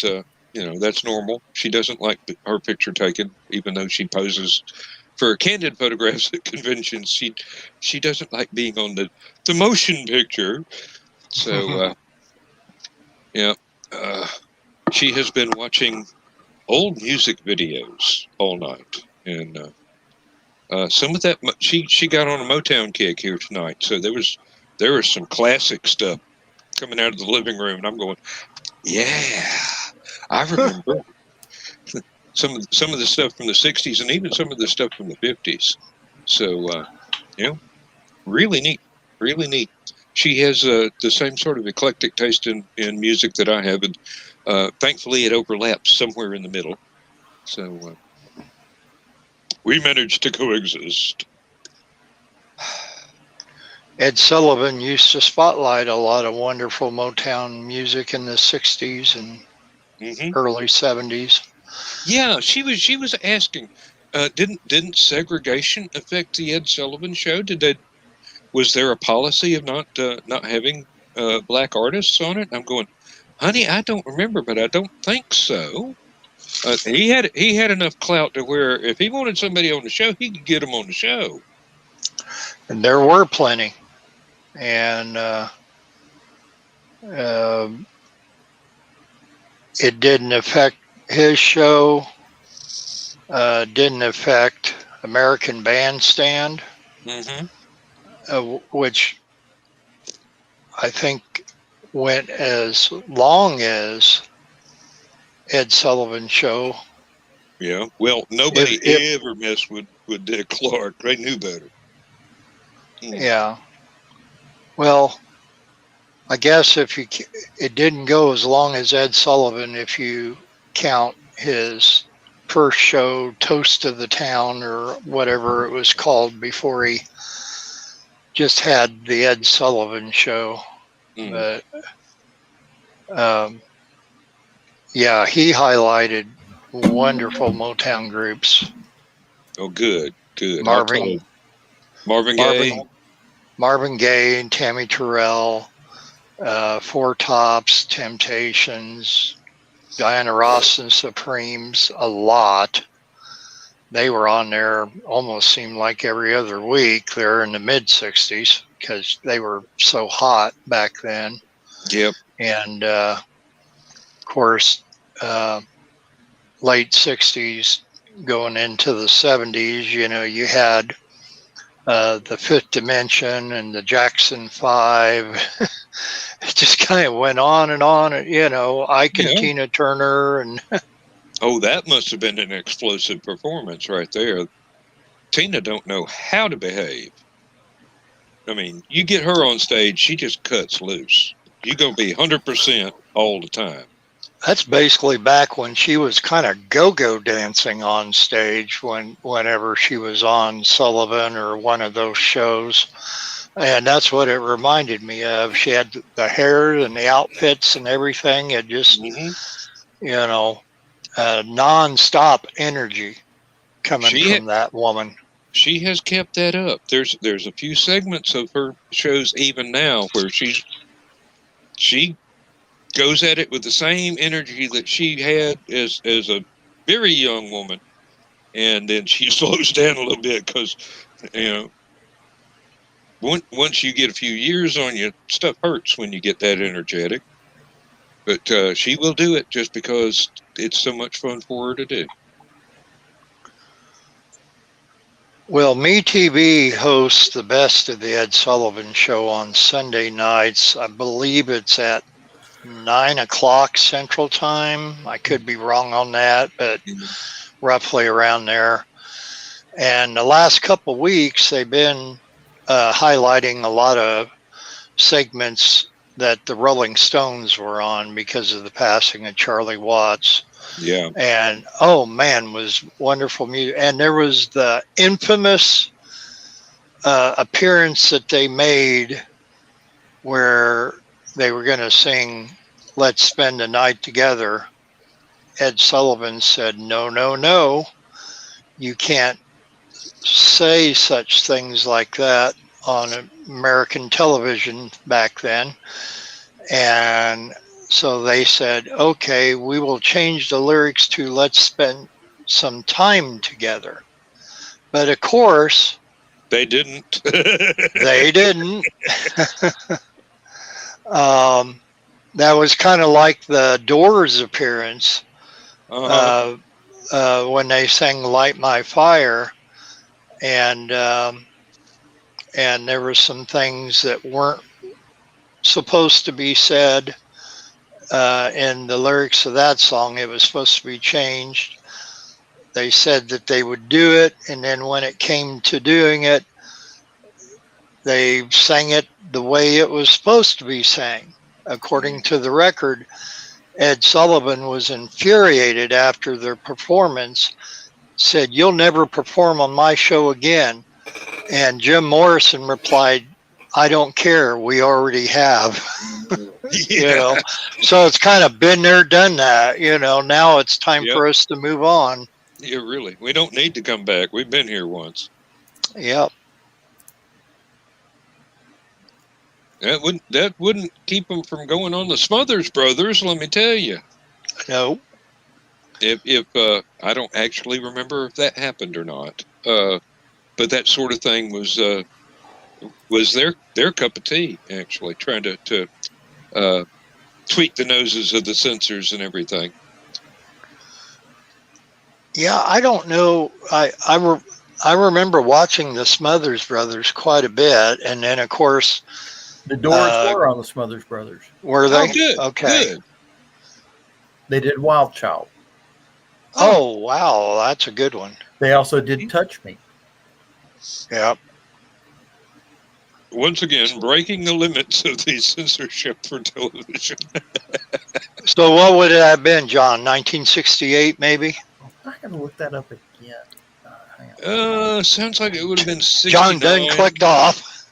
that's normal. She doesn't like her picture taken, even though she poses for candid photographs at conventions. She doesn't like being on the motion picture. So yeah, she has been watching old music videos all night, and some of that she got on a Motown kick here tonight. So there was some classic stuff coming out of the living room, and I'm going, yeah, I remember some of the stuff from the '60s and even some of the stuff from the '50s. So really neat, really neat. She has the same sort of eclectic taste in music that I have, and thankfully it overlaps somewhere in the middle. So we managed to coexist. Ed Sullivan used to spotlight a lot of wonderful Motown music in the 60s and early 70s. Yeah, she was asking, didn't segregation affect the Ed Sullivan Show? Was there a policy of not having black artists on it? I'm going, honey, I don't remember, but I don't think so. He had enough clout to where if he wanted somebody on the show, he could get them on the show. And there were plenty. And it didn't affect his show, didn't affect American Bandstand, which I think went as long as Ed Sullivan's show. Yeah, well, nobody ever messed with Dick Clark. They knew better. Yeah. Well, I guess it didn't go as long as Ed Sullivan if you count his first show, Toast of the Town, or whatever it was called before he just had the Ed Sullivan Show. But yeah, he highlighted wonderful Motown groups. Oh, good. Marvin Gaye. Marvin Gaye and Tammy Terrell, Four Tops, Temptations, Diana Ross and Supremes, a lot. They were on there almost seemed like every other week. They're in the mid 60s because they were so hot back then. Yep. And of course, late 60s going into the 70s, you had the Fifth Dimension and the Jackson 5. It just kind of went on and on. Ike and Tina Turner. And oh, that must have been an explosive performance right there. Tina don't know how to behave. I mean, you get her on stage, she just cuts loose. You're gonna be 100% all the time. That's basically back when she was kind of go-go dancing on stage whenever she was on Sullivan or one of those shows. And that's what it reminded me of. She had the hair and the outfits and everything. It just, non-stop energy coming from that woman. She has kept that up. There's a few segments of her shows even now where she goes at it with the same energy that she had as a very young woman, and then she slows down a little bit because once you get a few years on you, stuff hurts when you get that energetic. But she will do it just because it's so much fun for her to do. Well, MeTV hosts the Best of the Ed Sullivan Show on Sunday nights. I believe it's at 9 o'clock Central Time. I could be wrong on that, but roughly around there. And the last couple of weeks, they've been highlighting a lot of segments that the Rolling Stones were on because of the passing of Charlie Watts. Yeah. And oh man, was wonderful music. And there was the infamous appearance that they made where they were going to sing "Let's Spend the Night Together." Ed Sullivan said, no, you can't say such things like that on American television back then. And so they said, okay, we will change the lyrics to "Let's Spend Some Time Together." But of course, they didn't. They didn't. That was kind of like the Doors appearance when they sang "Light My Fire," and there were some things that weren't supposed to be said in the lyrics of that song. It was supposed to be changed. They said that they would do it, and then when it came to doing it, they sang it the way it was supposed to be sang. According to the record, Ed Sullivan was infuriated after their performance, said, "You'll never perform on my show again." And Jim Morrison replied, "I don't care. We already have." So it's kind of been there, done that. Now it's time for us to move on. Yeah, really. We don't need to come back. We've been here once. Yep. That wouldn't keep them from going on the Smothers Brothers, let me tell you. No. If I don't actually remember if that happened or not, but that sort of thing was their cup of tea. Actually, trying to tweak the noses of the censors and everything. Yeah, I don't know. I remember watching the Smothers Brothers quite a bit, and then of course. The Doors were on the Smothers Brothers. Were they? Oh, good. Okay. Good. They did Wild Child. Oh, wow. That's a good one. They also did Touch Me. Yep. Once again, breaking the limits of the censorship for television. So what would it have been, John? 1968, maybe? I gotta look that up again. Sounds like it would have been 69. John done clicked off.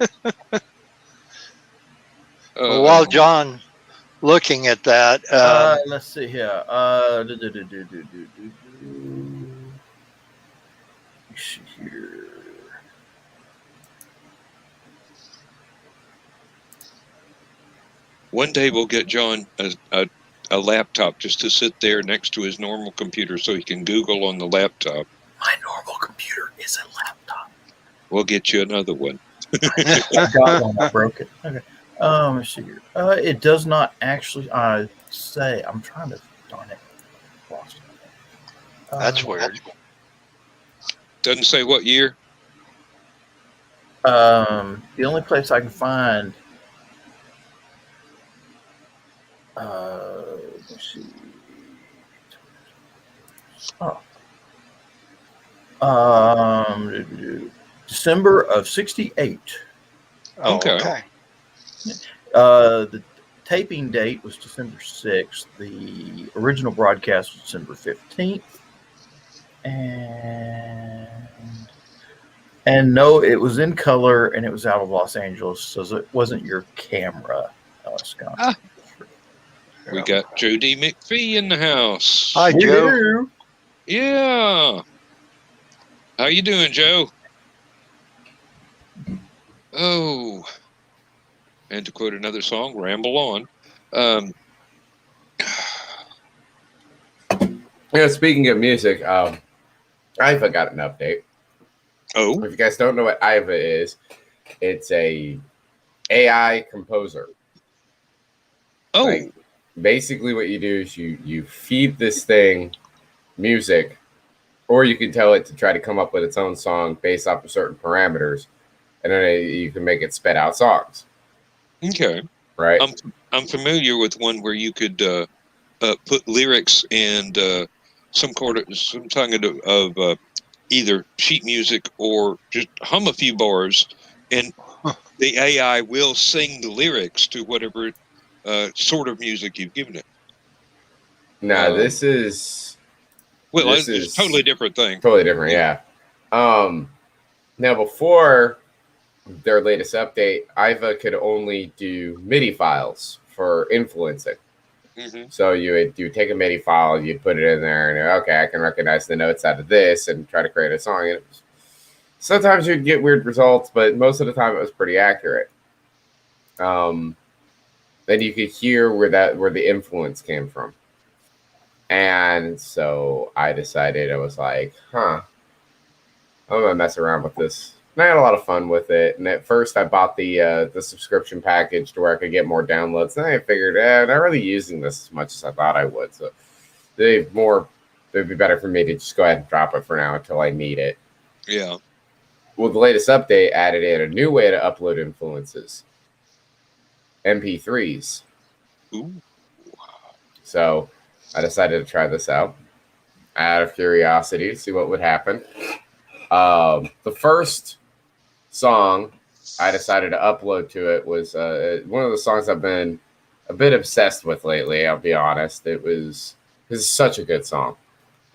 While John looking at that, let's see here. Let's see here. One day we'll get John a laptop just to sit there next to his normal computer so he can Google on the laptop. My normal computer is a laptop. We'll get you another one. I got one. I broke it. Okay. Let's see here. It does not actually say. I'm trying to. Darn it. Lost it. That's weird. Doesn't say what year. The only place I can find. Let's see. December of '68. Oh, okay. taping date was December 6th. The original broadcast was December 15th. And no, it was in color and it was out of Los Angeles, so it wasn't your camera, Scott. Ah. We got Joe D. McPhee in the house. Hi, Joe. Hello. Yeah. How you doing, Joe? Oh. And to quote another song, ramble on. Speaking of music, Iva got an update. Oh. If you guys don't know what Iva is, it's a AI composer. Oh. Like, basically what you do is you feed this thing music, or you can tell it to try to come up with its own song based off of certain parameters, and then you can make it spit out songs. Okay. Right. I'm familiar with one where you could put lyrics and some kind of either sheet music or just hum a few bars, and the AI will sing the lyrics to whatever sort of music you've given it. No, this is a totally different thing. Totally different, yeah. Now, before their latest update, Iva could only do MIDI files for influencing. Mm-hmm. So you would take a MIDI file, you'd put it in there, and okay, I can recognize the notes out of this and try to create a song. And sometimes you'd get weird results, but most of the time it was pretty accurate. Then you could hear where the influence came from. And so I decided, I was like, I'm gonna mess around with this. And I had a lot of fun with it. And at first I bought the subscription package to where I could get more downloads. Then I figured, I'm not really using this as much as I thought I would. So it'd be better for me to just go ahead and drop it for now until I need it. Yeah. Well, the latest update added in a new way to upload influences. MP3s. Ooh. So I decided to try this out out of curiosity to see what would happen. The first song I decided to upload to it was one of the songs I've been a bit obsessed with lately, I'll be honest. This is such a good song.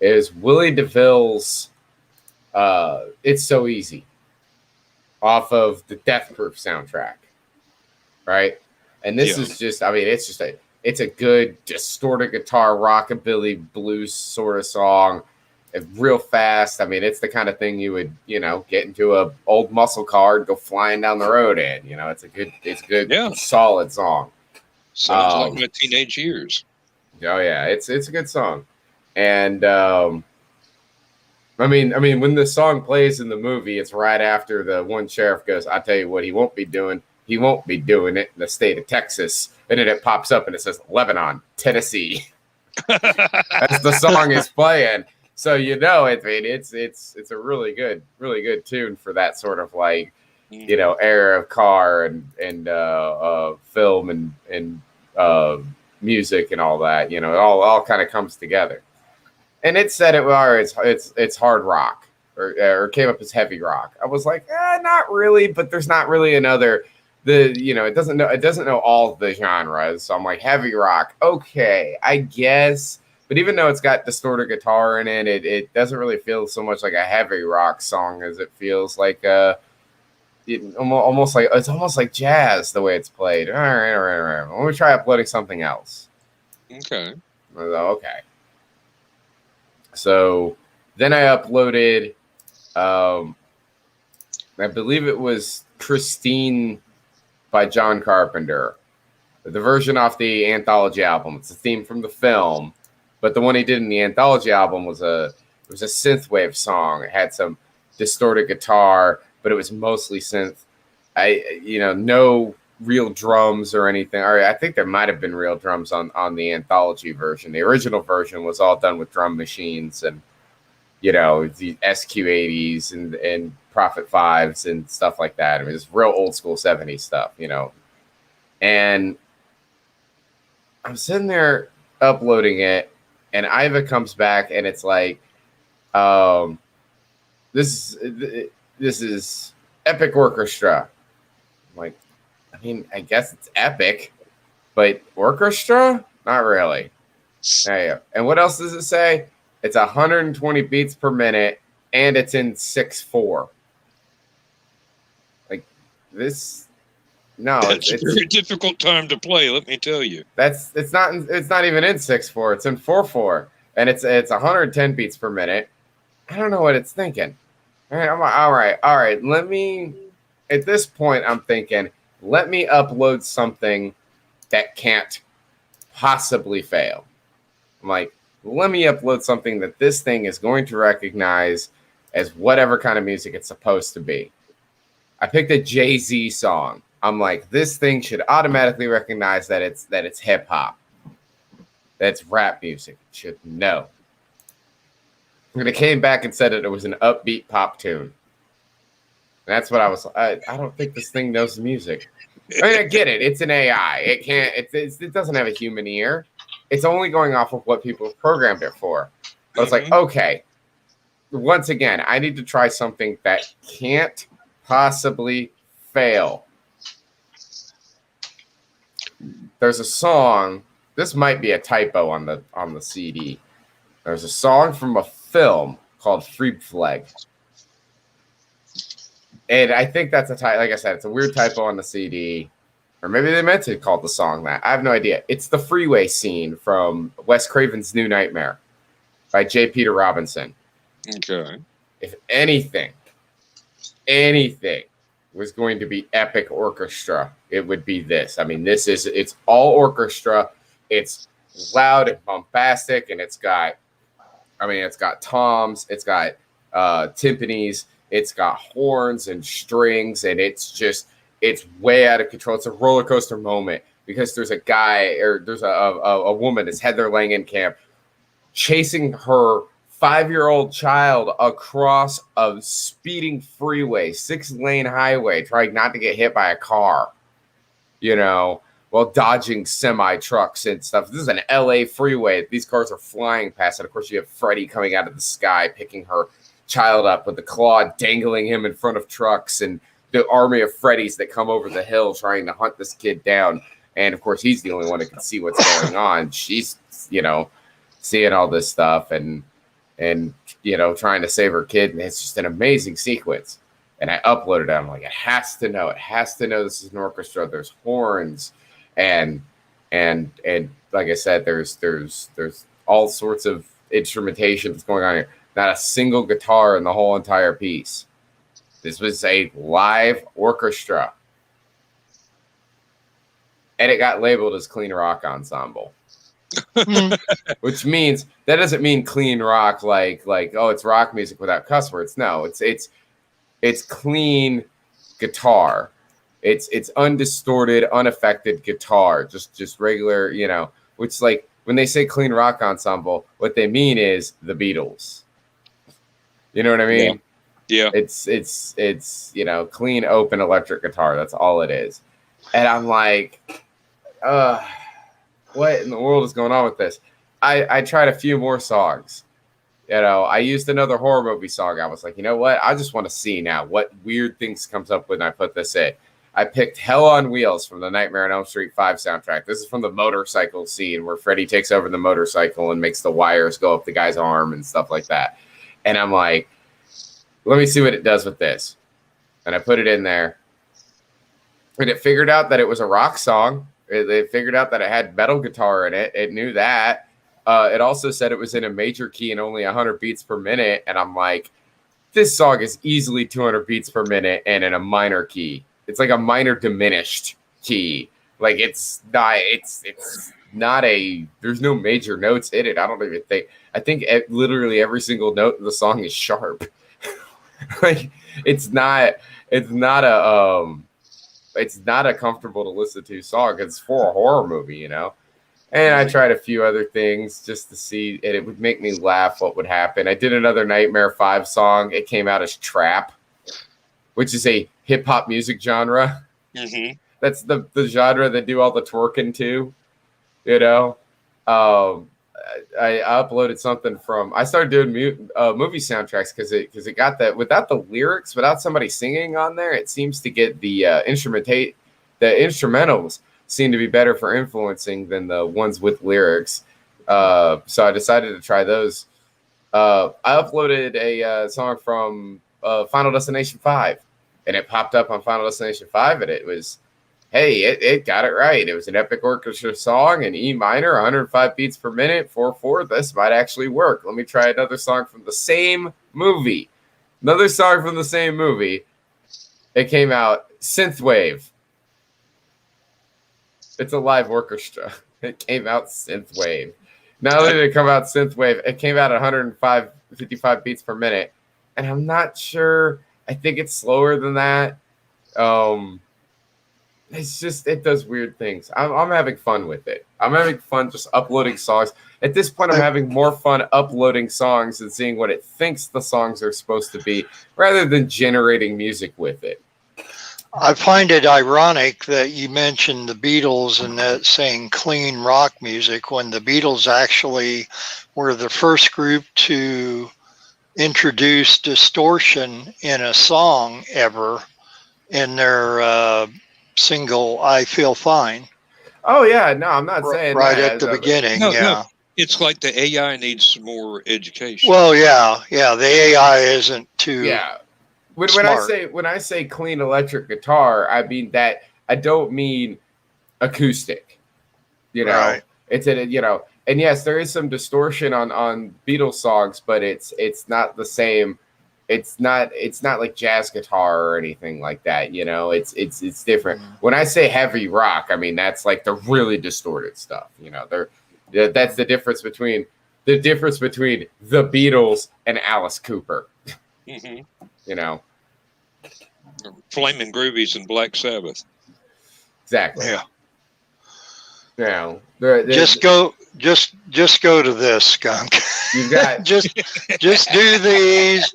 It is Willie DeVille's It's So Easy off of the Death Proof soundtrack, right? And this is just, it's a good distorted guitar, rockabilly, blues sort of song. It's real fast. It's the kind of thing you would, get into a old muscle car and go flying down the road in. It's a good, solid song. Sounds like my teenage years. Oh yeah, it's a good song. And when the song plays in the movie, it's right after the one sheriff goes, "I tell you what, he won't be doing. He won't be doing it in the state of Texas." And then it pops up and it says Lebanon, Tennessee. As the song is playing. So it's a really good tune for that sort of like, era of car and film and music and all that. It all kind of comes together. And it said it's hard rock or came up as heavy rock. I was like, not really, but there's not really another. It doesn't know all the genres. So I'm like, heavy rock, okay, I guess. But even though it's got distorted guitar in it, it doesn't really feel so much like a heavy rock song as it feels like almost like jazz the way it's played. All right. Let me try uploading something else. Okay. Okay. So then I uploaded, I believe it was Christine by John Carpenter, the version off the anthology album. It's a theme from the film, but the one he did in the anthology album was a synthwave song. It had some distorted guitar, but it was mostly synth. No real drums or anything. Or I think there might have been real drums on the anthology version. The original version was all done with drum machines and the SQ80s and Prophet 5s and stuff like that. It's real old school 70s stuff, And I'm sitting there uploading it, and Iva comes back, and it's like, this is Epic Orchestra. I'm like, I guess it's epic. But orchestra, not really. There you go. And what else does it say? It's 120 beats per minute, and it's in 6/4. Like this. No, It's a very difficult time to play. Let me tell you. It's not even in 6/4. It's in 4/4, and it's 110 beats per minute. I don't know what it's thinking. All right, all right. Let me. At this point, I'm thinking, let me upload something that can't possibly fail. I'm like, let me upload something that this thing is going to recognize as whatever kind of music it's supposed to be. I picked a Jay-Z song. I'm like, this thing should automatically recognize that it's hip hop. That's rap music. It should know. And it came back and said that it was an upbeat pop tune. And that's what I was. I don't think this thing knows the music. I mean, I get it. It's an AI. It can't. It doesn't have a human ear. It's only going off of what people have programmed it for. But it's like, okay. Once again, I need to try something that can't possibly fail. There's a song. This might be a typo on the CD. There's a song from a film called Free Flag. And I think that's a typo. Like I said, it's a weird typo on the CD. Or maybe they meant to call the song that. I have no idea. It's the freeway scene from Wes Craven's New Nightmare by J. Peter Robinson. Okay. If anything was going to be epic orchestra, it would be this. I mean, it's all orchestra. It's loud and bombastic, and it's got toms, it's got timpanis, it's got horns and strings, and it's way out of control. It's a roller coaster moment because there's a woman that's had their Langan camp chasing her 5-year-old child across a speeding freeway, 6-lane highway, trying not to get hit by a car, while dodging semi trucks and stuff. This is an LA freeway. These cars are flying past. And of course, you have Freddy coming out of the sky, picking her child up with the claw, dangling him in front of trucks, and the army of Freddys that come over the hill trying to hunt this kid down. And of course, he's the only one that can see what's going on. She's, seeing all this stuff and trying to save her kid. And it's just an amazing sequence. And I uploaded it. I'm like, it has to know this is an orchestra. There's horns and like I said, there's all sorts of instrumentation that's going on here. Not a single guitar in the whole entire piece. This was a live orchestra. And it got labeled as clean rock ensemble. Which means that doesn't mean clean rock like oh, it's rock music without cuss words. No, it's clean guitar. It's undistorted, unaffected guitar. Just regular, which like when they say clean rock ensemble, what they mean is the Beatles. You know what I mean? Yeah. It's clean open electric guitar. That's all it is. And I'm like, what in the world is going on with this? I tried a few more songs. I used another horror movie song. I was like, you know what? I just want to see now what weird things comes up when I put this in. I picked Hell on Wheels from the Nightmare on Elm Street 5 soundtrack. This is from the motorcycle scene where Freddy takes over the motorcycle and makes the wires go up the guy's arm and stuff like that. And I'm like, let me see what it does with this. And I put it in there. And it figured out that it was a rock song. It figured out that it had metal guitar in it. It knew that. It also said it was in a major key and only 100 beats per minute. And I'm like, this song is easily 200 beats per minute and in a minor key. It's like a minor diminished key. Like it's not there's no major notes in it. I don't even think. I think literally every single note in the song is sharp. Like it's not a comfortable to listen to song. It's for a horror movie, And I tried a few other things just to see, and it would make me laugh what would happen. I did another Nightmare 5 song. It came out as Trap, which is a hip-hop music genre. Mm-hmm. That's the genre they do all the twerking to, I uploaded something from. I started doing movie soundtracks because it got that without the lyrics, without somebody singing on there. It seems to get the instrumentals seem to be better for influencing than the ones with lyrics. So I decided to try those. I uploaded a song from Final Destination 5, and it popped up on Final Destination 5, and it was, hey, it got it right. It was an epic orchestra song in E minor, 105 beats per minute, 4/4. This might actually work. Let me try another song from the same movie. Another song from the same movie. It came out Synthwave. It's a live orchestra. It came out Synthwave. Not only did it come out Synthwave, it came out at 55 beats per minute. And I'm not sure. I think it's slower than that. It's just, it does weird things. I'm having fun with it. I'm having fun just uploading songs. At this point, I'm having more fun uploading songs and seeing what it thinks the songs are supposed to be, rather than generating music with it. I find it ironic that you mentioned the Beatles and that saying clean rock music, when the Beatles actually were the first group to introduce distortion in a song ever in their single "I Feel Fine." Oh yeah, no, I'm not saying right that. at the beginning. No, yeah. no. It's like the AI needs some more education. Well, yeah. The AI isn't too. Yeah. When I say clean electric guitar, I mean that. I don't mean acoustic. You know, Right. It's and yes, there is some distortion on Beatles songs, but it's not the same. It's not like jazz guitar or anything like that. You know, it's different. When I say heavy rock, I mean that's like the really distorted stuff. You know, that's the difference between the Beatles and Alice Cooper. Mm-hmm. You know, Flaming Groovies and Black Sabbath. exactly. Yeah. You know, Just go to this, Skunk. You've got just do these.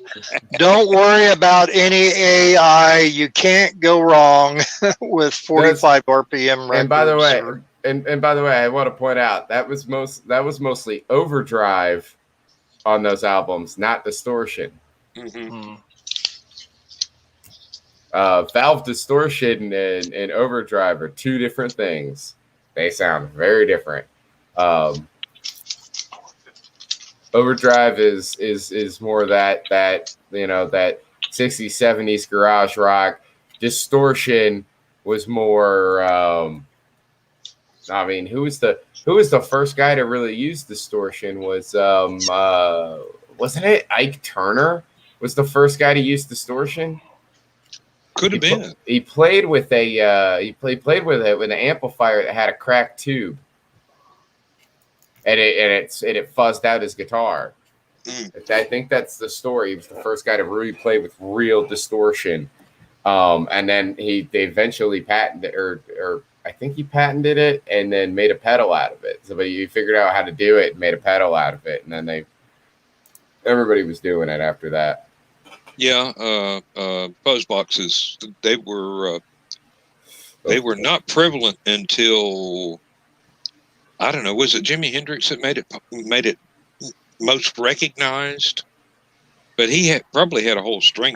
Don't worry about any AI. You can't go wrong with 45 RPM records. And by the way, and by the way, I want to point out that was mostly overdrive on those albums, not distortion. Mm-hmm. Valve distortion and overdrive are two different things. They sound very different. Overdrive is more that 60s, 70s garage rock. Distortion was more I mean, who was the first guy to really use distortion? Wasn't it Ike Turner was the first guy to use distortion? Could have been. He played with an amplifier that had a cracked tube, and it fuzzed out his guitar. I think that's the story. He was the first guy to really play with real distortion, and then they eventually patented or I think he patented it and then made a pedal out of it. So he figured out how to do it and made a pedal out of it, and then everybody was doing it after that. Yeah, fuzz boxes. They were not prevalent until, I don't know. Was it Jimi Hendrix that made it most recognized? But he probably had a whole string.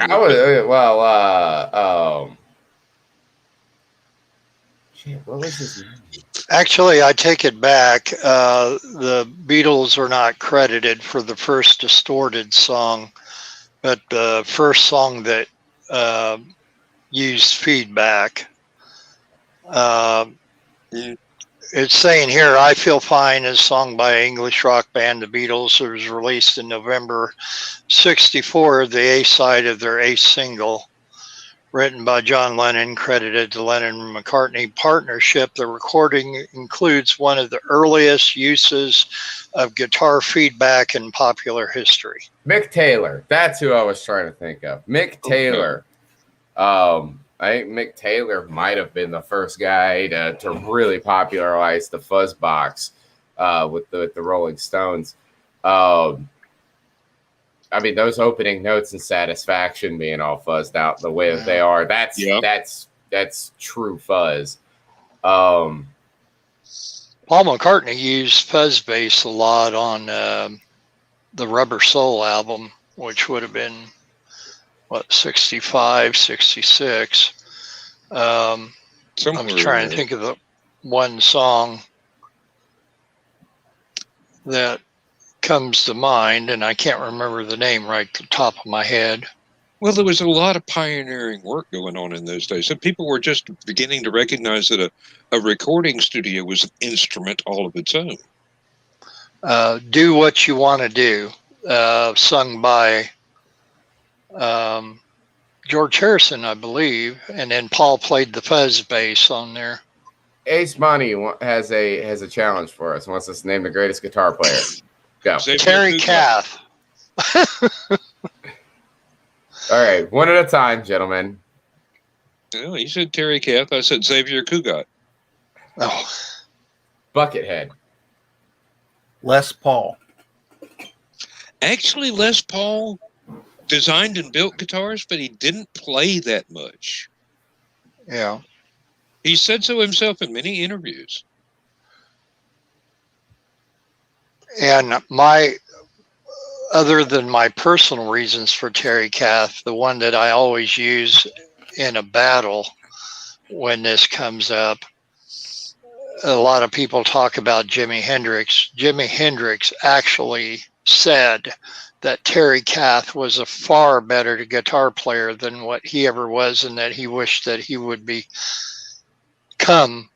Shit, what was his name? Actually, I take it back. The Beatles are not credited for the first distorted song, but the first song that used feedback. It's saying here, "I Feel Fine" is sung by English rock band The Beatles. It was released in November '64, the A side of their eighth single. Written by John Lennon, credited to Lennon and McCartney partnership. The recording includes one of the earliest uses of guitar feedback in popular history. Mick Taylor. That's who I was trying to think of. Mick Taylor. I think Mick Taylor might have been the first guy to really popularize the fuzz box with the Rolling Stones. I mean, those opening notes and Satisfaction being all fuzzed out the way that they are, that's true fuzz. Paul McCartney used fuzz bass a lot on the Rubber Soul album, which would have been, 65, 66. I'm trying to think of one song that comes to mind, and I can't remember the name right at the top of my head. Well, there was a lot of pioneering work going on in those days. So people were just beginning to recognize that a recording studio was an instrument all of its own. Do What You Want to Do, sung by George Harrison, I believe, and then Paul played the fuzz bass on there. Ace Money has a challenge for us. Wants us to name the greatest guitar player. Go. Terry Kath. All right, one at a time, gentlemen. Well, you said Terry Kath. I said Xavier Cugat. Oh, Buckethead. Les Paul. Actually, Les Paul designed and built guitars, but he didn't play that much. yeah. He said so himself in many interviews. And other than my personal reasons for Terry Kath, the one that I always use in a battle when this comes up, a lot of people talk about Jimi Hendrix. Jimi Hendrix actually said that Terry Kath was a far better guitar player than what he ever was, and that he wished that he would become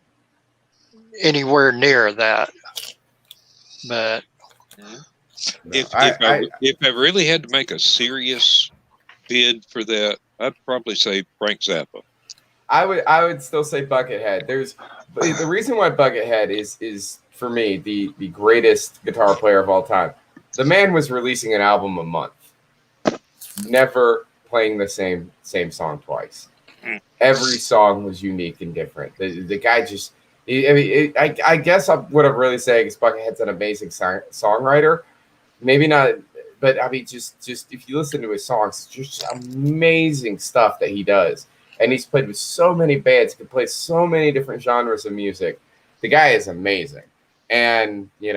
anywhere near that. But If I really had to make a serious bid for that, I'd probably say Frank Zappa. I would still say Buckethead. The reason why Buckethead is for me the greatest guitar player of all time. The man was releasing an album a month, never playing the same song twice. Every song was unique and different. The guy just, I guess what I'm really saying is Buckethead's an amazing songwriter. Maybe not, but I mean, just if you listen to his songs, just amazing stuff that he does. And he's played with so many bands, he can play so many different genres of music. The guy is amazing. And, he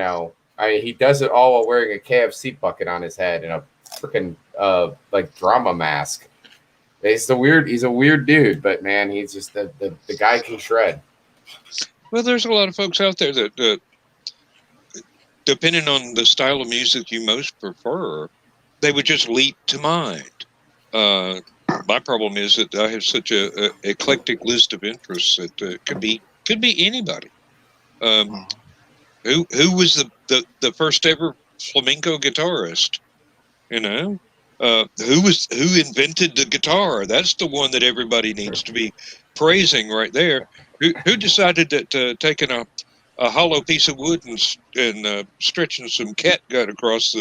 does it all while wearing a KFC bucket on his head and a freaking like drama mask. He's a weird dude, but man, he's just the guy can shred. Well, there's a lot of folks out there that depending on the style of music you most prefer, they would just leap to mind. My problem is that I have such a eclectic list of interests that could be anybody. Who was the first ever flamenco guitarist? Who invented the guitar? That's the one that everybody needs to be praising right there. Who decided that taking a hollow piece of wood and stretching some catgut across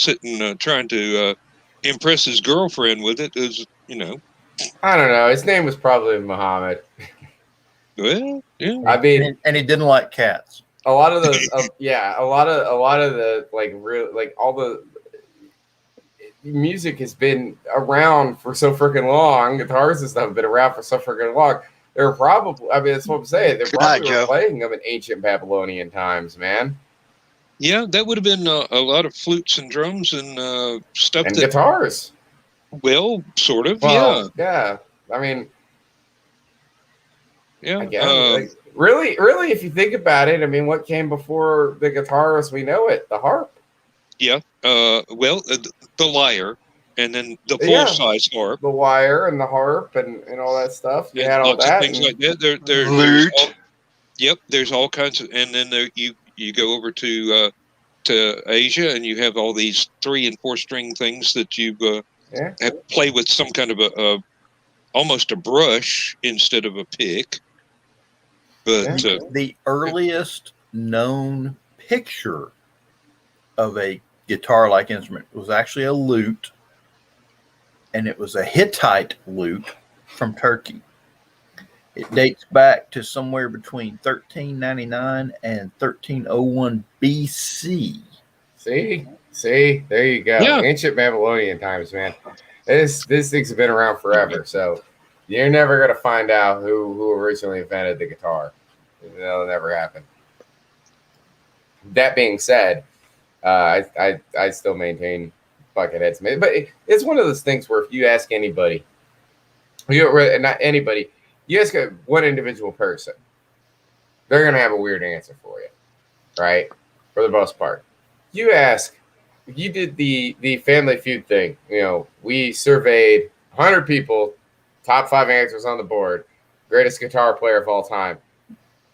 it and trying to impress his girlfriend with it is, I don't know. His name was probably Muhammad. Well, yeah. I mean, and he didn't like cats. A lot of those, a lot of the all the music has been around for so freaking long. Guitars and stuff have been around for so freaking long. They're probably, that's what I'm saying. They're probably playing them in ancient Babylonian times, man. Yeah, that would have been a lot of flutes and drums and stuff. And guitars. Well, sort of, yeah. Yeah. I mean, yeah. Again, really, if you think about it, I mean, what came before the guitar as we know it? The harp. Yeah. The lyre, and then the full-size harp. The lyre and the harp and all that stuff. You had all that. Things like that. There's all kinds of, and then you go over to Asia and you have all these 3- and 4-string things that you have play with some kind of almost a brush instead of a pick. But the earliest known picture of a guitar-like instrument was actually a lute, and it was a Hittite lute from Turkey. It dates back to somewhere between 1399 and 1301 BC. See, there you go. Yeah. Ancient Babylonian times, man. This thing's been around forever, so you're never gonna find out who originally invented the guitar. That'll never happen. That being said, I still maintain Buckethead's, but it's one of those things where if you ask anybody, not anybody, you ask one individual person, they're going to have a weird answer for you, right? For the most part. You ask, you did the Family Feud thing. We surveyed 100 people, top 5 answers on the board, greatest guitar player of all time.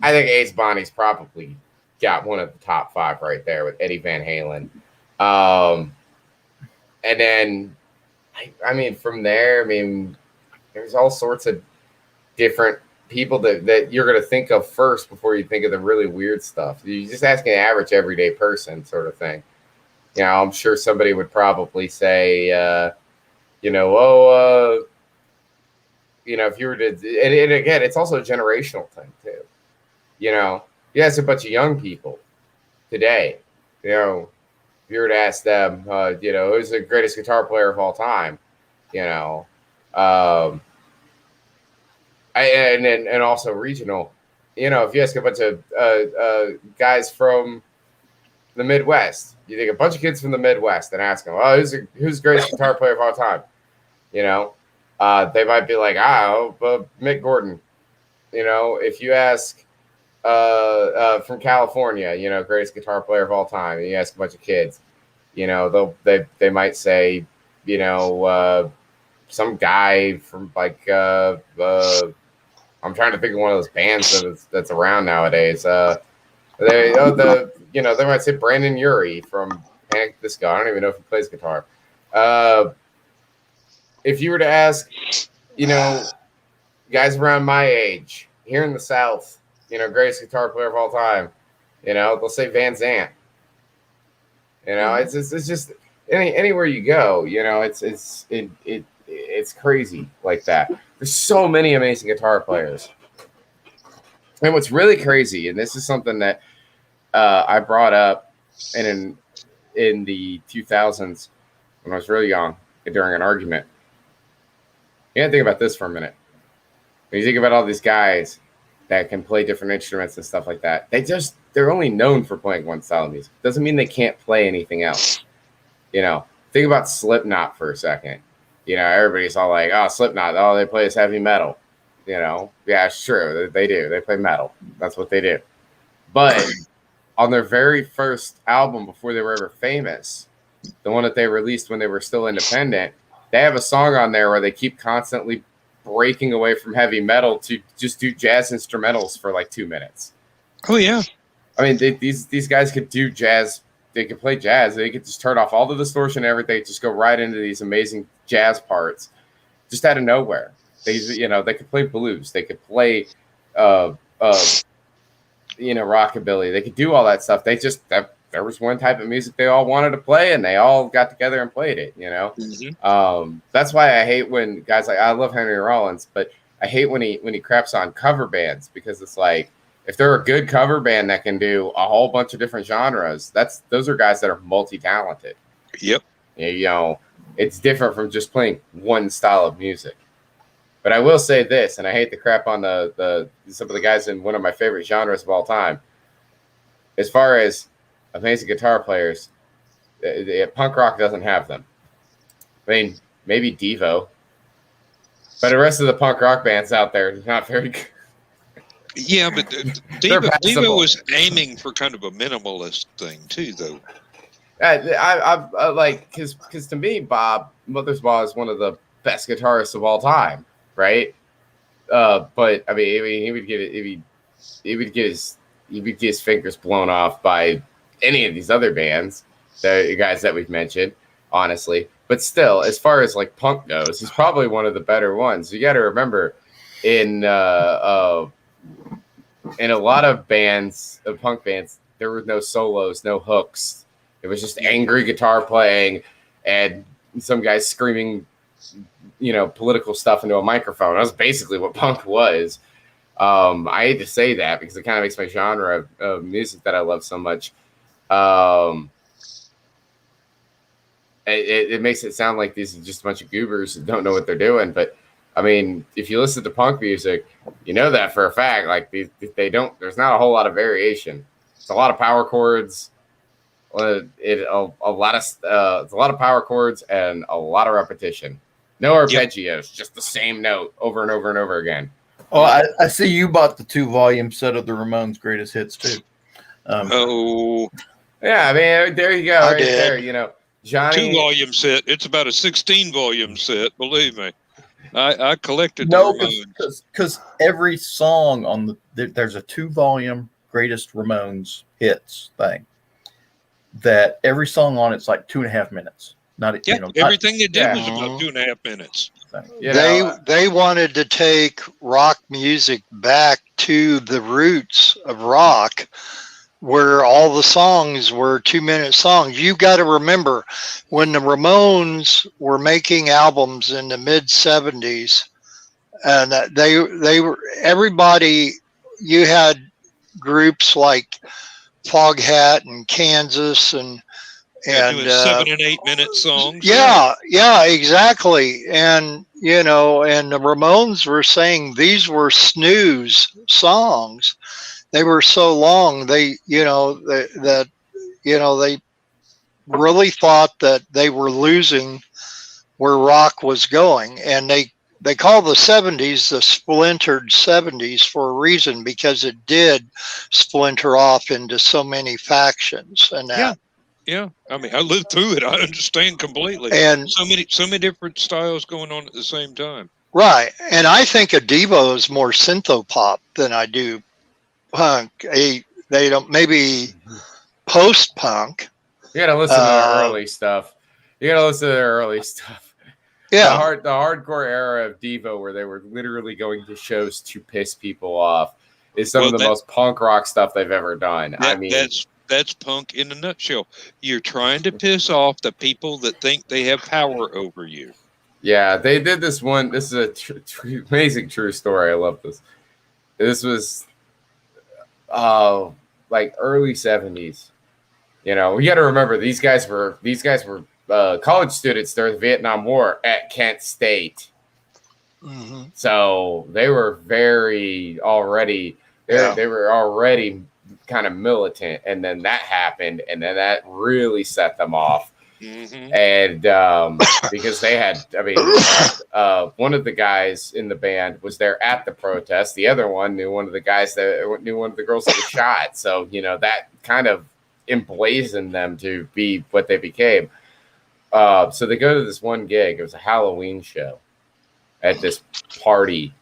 I think Ace Bonnie's probably got one of the top 5 right there with Eddie Van Halen. And then, from there, there's all sorts of different people that you're going to think of first before you think of the really weird stuff. You're just asking an average everyday person sort of thing. I'm sure somebody would probably say, if you were to, and again, it's also a generational thing too. You ask a bunch of young people today, if you were to ask them, who's the greatest guitar player of all time, and also regional, if you ask a bunch of guys from the Midwest, you think a bunch of kids from the Midwest and ask them, who's the greatest guitar player of all time? They might be like, Mick Gordon. If you ask from California, greatest guitar player of all time, and you ask a bunch of kids, they might say, some guy from like I'm trying to think of one of those bands that's around nowadays. They might say Brandon Urie from Panic at the Disco. I don't even know if he plays guitar. If you were to ask, guys around my age here in the South, greatest guitar player of all time, they'll say Van Zandt. It's just anywhere you go, it's crazy like that. There's so many amazing guitar players. And what's really crazy, and this is something that I brought up in the 2000s when I was really young during an argument. You gotta think about this for a minute. When you think about all these guys that can play different instruments and stuff like that, they're only known for playing one style of music. Doesn't mean they can't play anything else. Think about Slipknot for a second. Everybody's all like, Slipknot, they play this heavy metal. Yeah, it's true. They do. They play metal. That's what they do. But on their very first album before they were ever famous, the one that they released when they were still independent, they have a song on there where they keep constantly breaking away from heavy metal to just do jazz instrumentals for like 2 minutes. Oh, yeah. These guys could do jazz. They could play jazz. They could just turn off all the distortion and everything, just go right into these amazing jazz parts, just out of nowhere. They could play blues. They could play, rockabilly. They could do all that stuff. There was one type of music they all wanted to play, and they all got together and played it. Mm-hmm. That's why I hate when guys I love Henry Rollins, but I hate when he craps on cover bands, because it's like, if they're a good cover band that can do a whole bunch of different genres, those are guys that are multi-talented. Yep. It's different from just playing one style of music. But I will say this, and I hate to crap on some of the guys in one of my favorite genres of all time. As far as amazing guitar players, punk rock doesn't have them. Maybe Devo, but the rest of the punk rock bands out there are not very good. Yeah, but Devo was aiming for kind of a minimalist thing too, though. I like, because to me, Bob Mothersbaugh is one of the best guitarists of all time, right? But he would get his fingers blown off by any of these other bands, the guys that we've mentioned, honestly. But still, as far as like punk goes, he's probably one of the better ones. You got to remember, in a lot of bands, punk bands, there were no solos, no hooks. It was just angry guitar playing and some guys screaming, political stuff into a microphone. That's basically what punk was. I hate to say that because it kind of makes my genre of music that I love so much. It makes it sound like these are just a bunch of goobers who don't know what they're doing. But if you listen to punk music, you know that for a fact. Like they don't. There's not a whole lot of variation. It's a lot of power chords. It's a lot of power chords and a lot of repetition. No arpeggios, just the same note over and over and over again. Oh, I see you bought the 2-volume set of the Ramones' greatest hits too. Oh, Yeah, I mean, there you go, I right did. there. You know, Johnny. 2-volume set. It's about a 16-volume set. Believe me, I collected the No, Ramones. because every song on there's a 2-volume greatest Ramones hits thing. That every song on it's like 2.5 minutes. Not Yeah, you know everything they did yeah. was about 2.5 minutes. You know, They wanted to take rock music back to the roots of rock, where all the songs were 2-minute songs. You got to remember when the Ramones were making albums in the mid 70s, and they were everybody. You had groups like Foghat and Kansas and Doing 7 and 8 minute songs. yeah, exactly. And and the Ramones were saying these were snooze songs. They were so long. They they really thought that they were losing where rock was going, and they call the 70s the splintered 70s for a reason, because it did splinter off into so many factions and that. Yeah, I mean, I lived through it. I understand completely. And so many different styles going on at the same time. right, and I think a Devo is more synthopop than I do punk. They don't, maybe post punk. you gotta listen to their early stuff. You gotta listen to their early stuff. Yeah, The hardcore era of Devo, where they were literally going to shows to piss people off, is some of the most punk rock stuff they've ever done. I mean, that's punk in a nutshell. You're trying to piss off the people that think they have power over you. Yeah, they did this one. This is a amazing true story. I love this. This was like early 70s. You know, we got to remember these guys were college students during the Vietnam War at Kent State. mm-hmm. So they were they were already kind of militant, and then that happened, and then that really set them off. Mm-hmm. And because they had, I mean, one of the guys in the band was there at the protest. The other one knew one of the girls that was shot. So, that kind of emblazoned them to be what they became. So they go to this one gig. It was a Halloween show at this party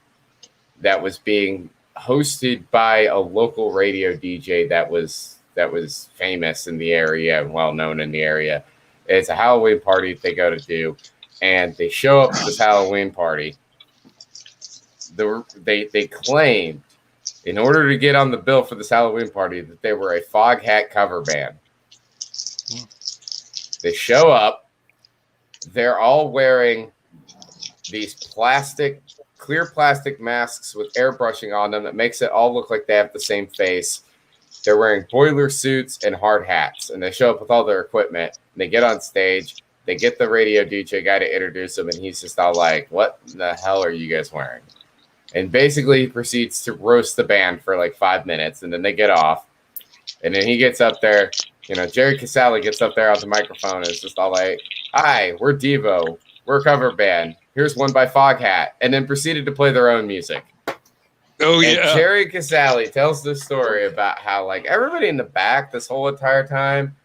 that was being hosted by a local radio DJ that was famous in the area and well known in the area. It's a Halloween party they go to do, and they show up to this Halloween party. They claimed, in order to get on the bill for this Halloween party, that they were a Foghat cover band. They show up. They're all wearing these clear plastic masks with airbrushing on them that makes it all look like they have the same face. They're wearing boiler suits and hard hats, and they show up with all their equipment. And they get on stage. They get the radio DJ guy to introduce them, and he's just all like, "What the hell are you guys wearing?" And basically, he proceeds to roast the band for like 5 minutes, and then they get off. And then he gets up there. Jerry Casale gets up there on the microphone and is just all like, "Hi, we're Devo. We're a cover band. Here's one by Foghat," and then proceeded to play their own music. Oh, and yeah. Jerry Casale tells this story about how, like, everybody in the back this whole entire time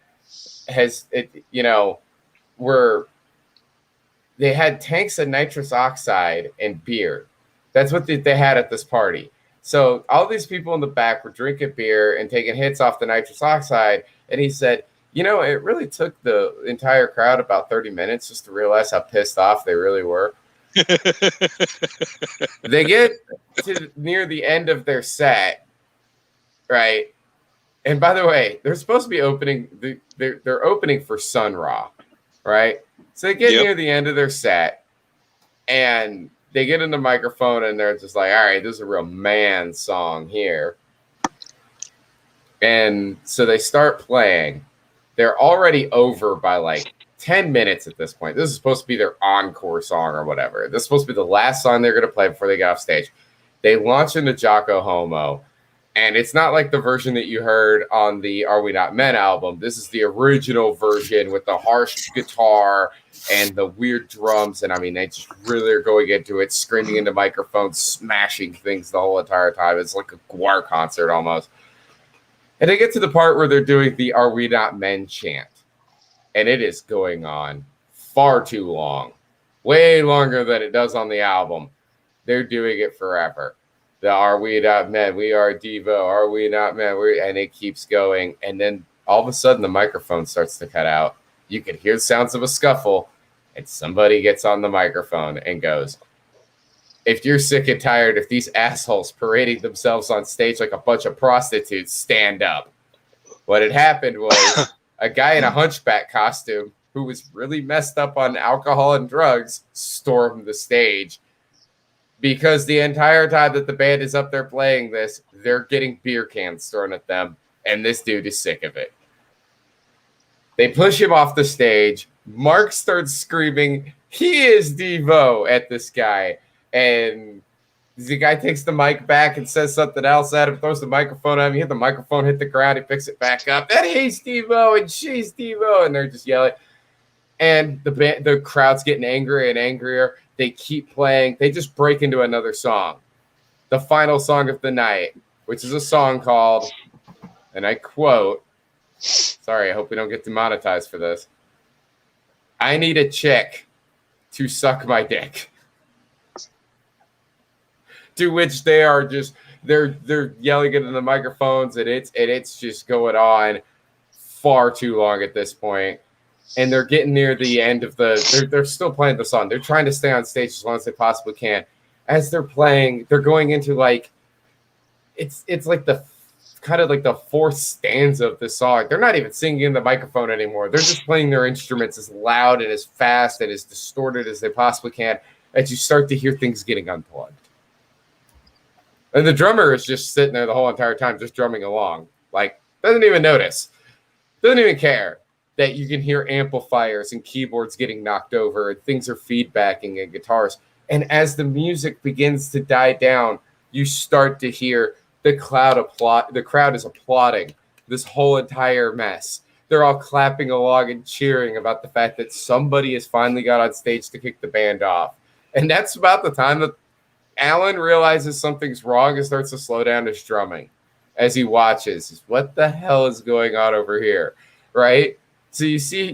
they had tanks of nitrous oxide and beer. That's what they had at this party. So all these people in the back were drinking beer and taking hits off the nitrous oxide. And he said, it really took the entire crowd about 30 minutes just to realize how pissed off they really were. They get to near the end of their set, right? And by the way, they're supposed to be opening. They're opening for Sun Ra, right? So they get near the end of their set, and they get in the microphone, and they're just like, "All right, this is a real man song here." And so they start playing. They're already over by like 10 minutes at this point. This is supposed to be their encore song or whatever. This is supposed to be the last song they're going to play before they get off stage. They launch into Jocko Homo. And it's not like the version that you heard on the Are We Not Men album. This is the original version with the harsh guitar and the weird drums. And I mean, they just really are going into it, screaming into microphones, smashing things the whole entire time. It's like a choir concert almost. And they get to the part where they're doing the Are We Not Men chant. And it is going on far too long. Way longer than it does on the album. They're doing it forever. The Are We Not Men? We are Devo. Are we not men? And it keeps going. And then all of a sudden the microphone starts to cut out. You can hear the sounds of a scuffle. And somebody gets on the microphone and goes, if you're sick and tired of these assholes parading themselves on stage like a bunch of prostitutes, stand up. What had happened was a guy in a hunchback costume who was really messed up on alcohol and drugs stormed the stage. Because the entire time that the band is up there playing this, they're getting beer cans thrown at them, and this dude is sick of it. They push him off the stage. Mark starts screaming, he is Devo, at this guy. And the guy takes the mic back and says something else at him, throws the microphone at him. He hit the microphone, hit the ground, he picks it back up. And he's Devo, and she's Devo. And they're just yelling. And the crowd's getting angrier and angrier. They keep playing. They just break into another song. The final song of the night, which is a song called, and I quote, sorry, I hope we don't get demonetized for this. I need a chick to suck my dick. To which they are just, they're yelling into the microphones, and it's just going on far too long at this point. And they're getting near the end of they're still playing the song. They're trying to stay on stage as long as they possibly can. As they're playing, they're going into like, it's like the kind of like the fourth stanza of the song. They're not even singing in the microphone anymore. They're just playing their instruments as loud and as fast and as distorted as they possibly can, as you start to hear things getting unplugged. And the drummer is just sitting there the whole entire time, just drumming along. Like, doesn't even notice. Doesn't even care that you can hear amplifiers and keyboards getting knocked over and things are feedbacking and guitars. And as the music begins to die down, you start to hear the crowd is applauding this whole entire mess. They're all clapping along and cheering about the fact that somebody has finally got on stage to kick the band off. And that's about the time that Alan realizes something's wrong and starts to slow down his drumming as he watches. What the hell is going on over here? Right? So you see,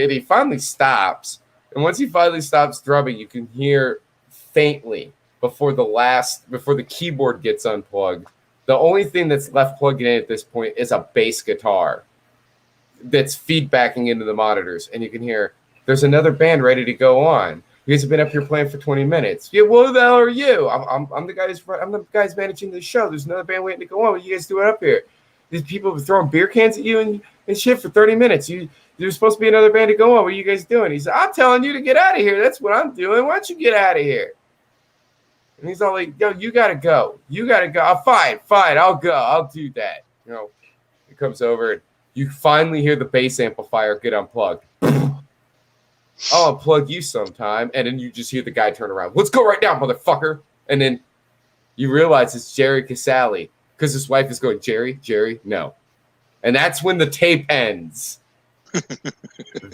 and he finally stops. And once he finally stops drumming, you can hear faintly before the keyboard gets unplugged. The only thing that's left plugged in at this point is a bass guitar that's feedbacking into the monitors. And you can hear, there's another band ready to go on. You guys have been up here playing for 20 minutes. Yeah, well, who the hell are you? I'm the guys managing the show. There's another band waiting to go on. What are you guys doing up here? These people have throwing beer cans at you and shit for 30 minutes. There's supposed to be another band to go on. What are you guys doing? He said, I'm telling you to get out of here. That's what I'm doing. Why don't you get out of here? And he's all like, yo, you got to go. You got to go. Oh, fine. I'll go. I'll do that. You know, he comes over and you finally hear the bass amplifier get unplugged. I'll unplug you sometime. And then you just hear the guy turn around. Let's go right now, motherfucker. And then you realize it's Jerry Casale because his wife is going, Jerry, no. And that's when the tape ends.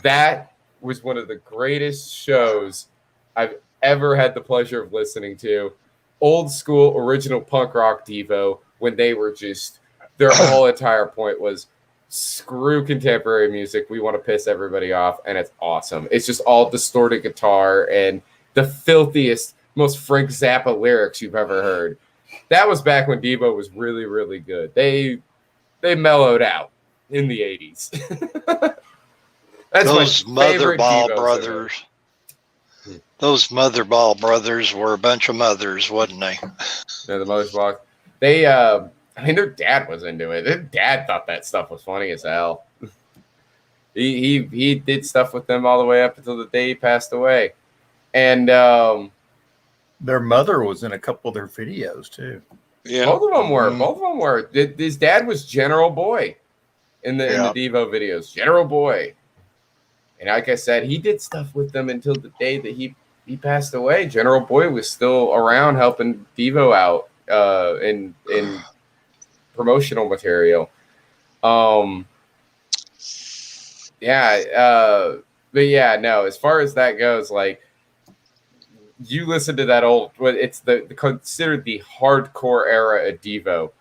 That was one of the greatest shows I've ever had the pleasure of listening to. Old school original punk rock Devo, when they were just, their whole entire point was screw contemporary music. We want to piss everybody off. And it's awesome. It's just all distorted guitar and the filthiest, most Frank Zappa lyrics you've ever heard. That was back when Devo was really, really good. They mellowed out in the 80s. That's those Motherball brothers. Those Motherball brothers were a bunch of mothers, wasn't they? Yeah, the Motherball. They, their dad was into it. Their dad thought that stuff was funny as hell. He did stuff with them all the way up until the day he passed away. And their mother was in a couple of their videos too. Yeah, both of them were. His dad was General Boy in the Devo videos. General Boy. And like I said, he did stuff with them until the day that he passed away. General Boy was still around helping Devo out. And promotional material. But yeah, no, as far as that goes, like, you listen to that old, it's the considered the hardcore era of Devo,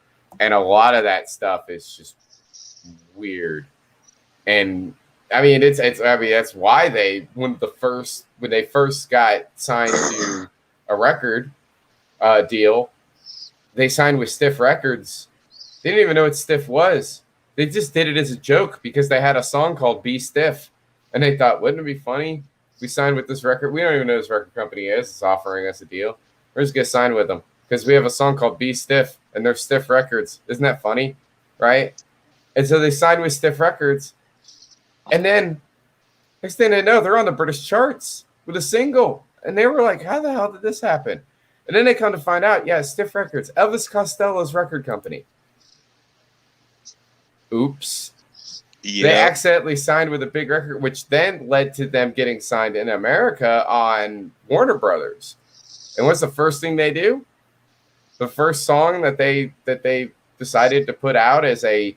and a lot of that stuff is just weird. And I mean, that's why when they first got signed to a record deal, they signed with Stiff Records. They didn't even know what Stiff was. They just did it as a joke because they had a song called Be Stiff. And they thought, wouldn't it be funny? We signed with this record. We don't even know who this record company is. It's offering us a deal. We're just going to sign with them because we have a song called Be Stiff, and they're Stiff Records. Isn't that funny? Right? And so they signed with Stiff Records. And then, next thing they know, they're on the British charts with a single. And they were like, how the hell did this happen? And then they come to find out, yeah, Stiff Records, Elvis Costello's record company. Oops. Yeah. They accidentally signed with a big record, which then led to them getting signed in America on Warner Brothers. And what's the first thing they do? The first song that they decided to put out as a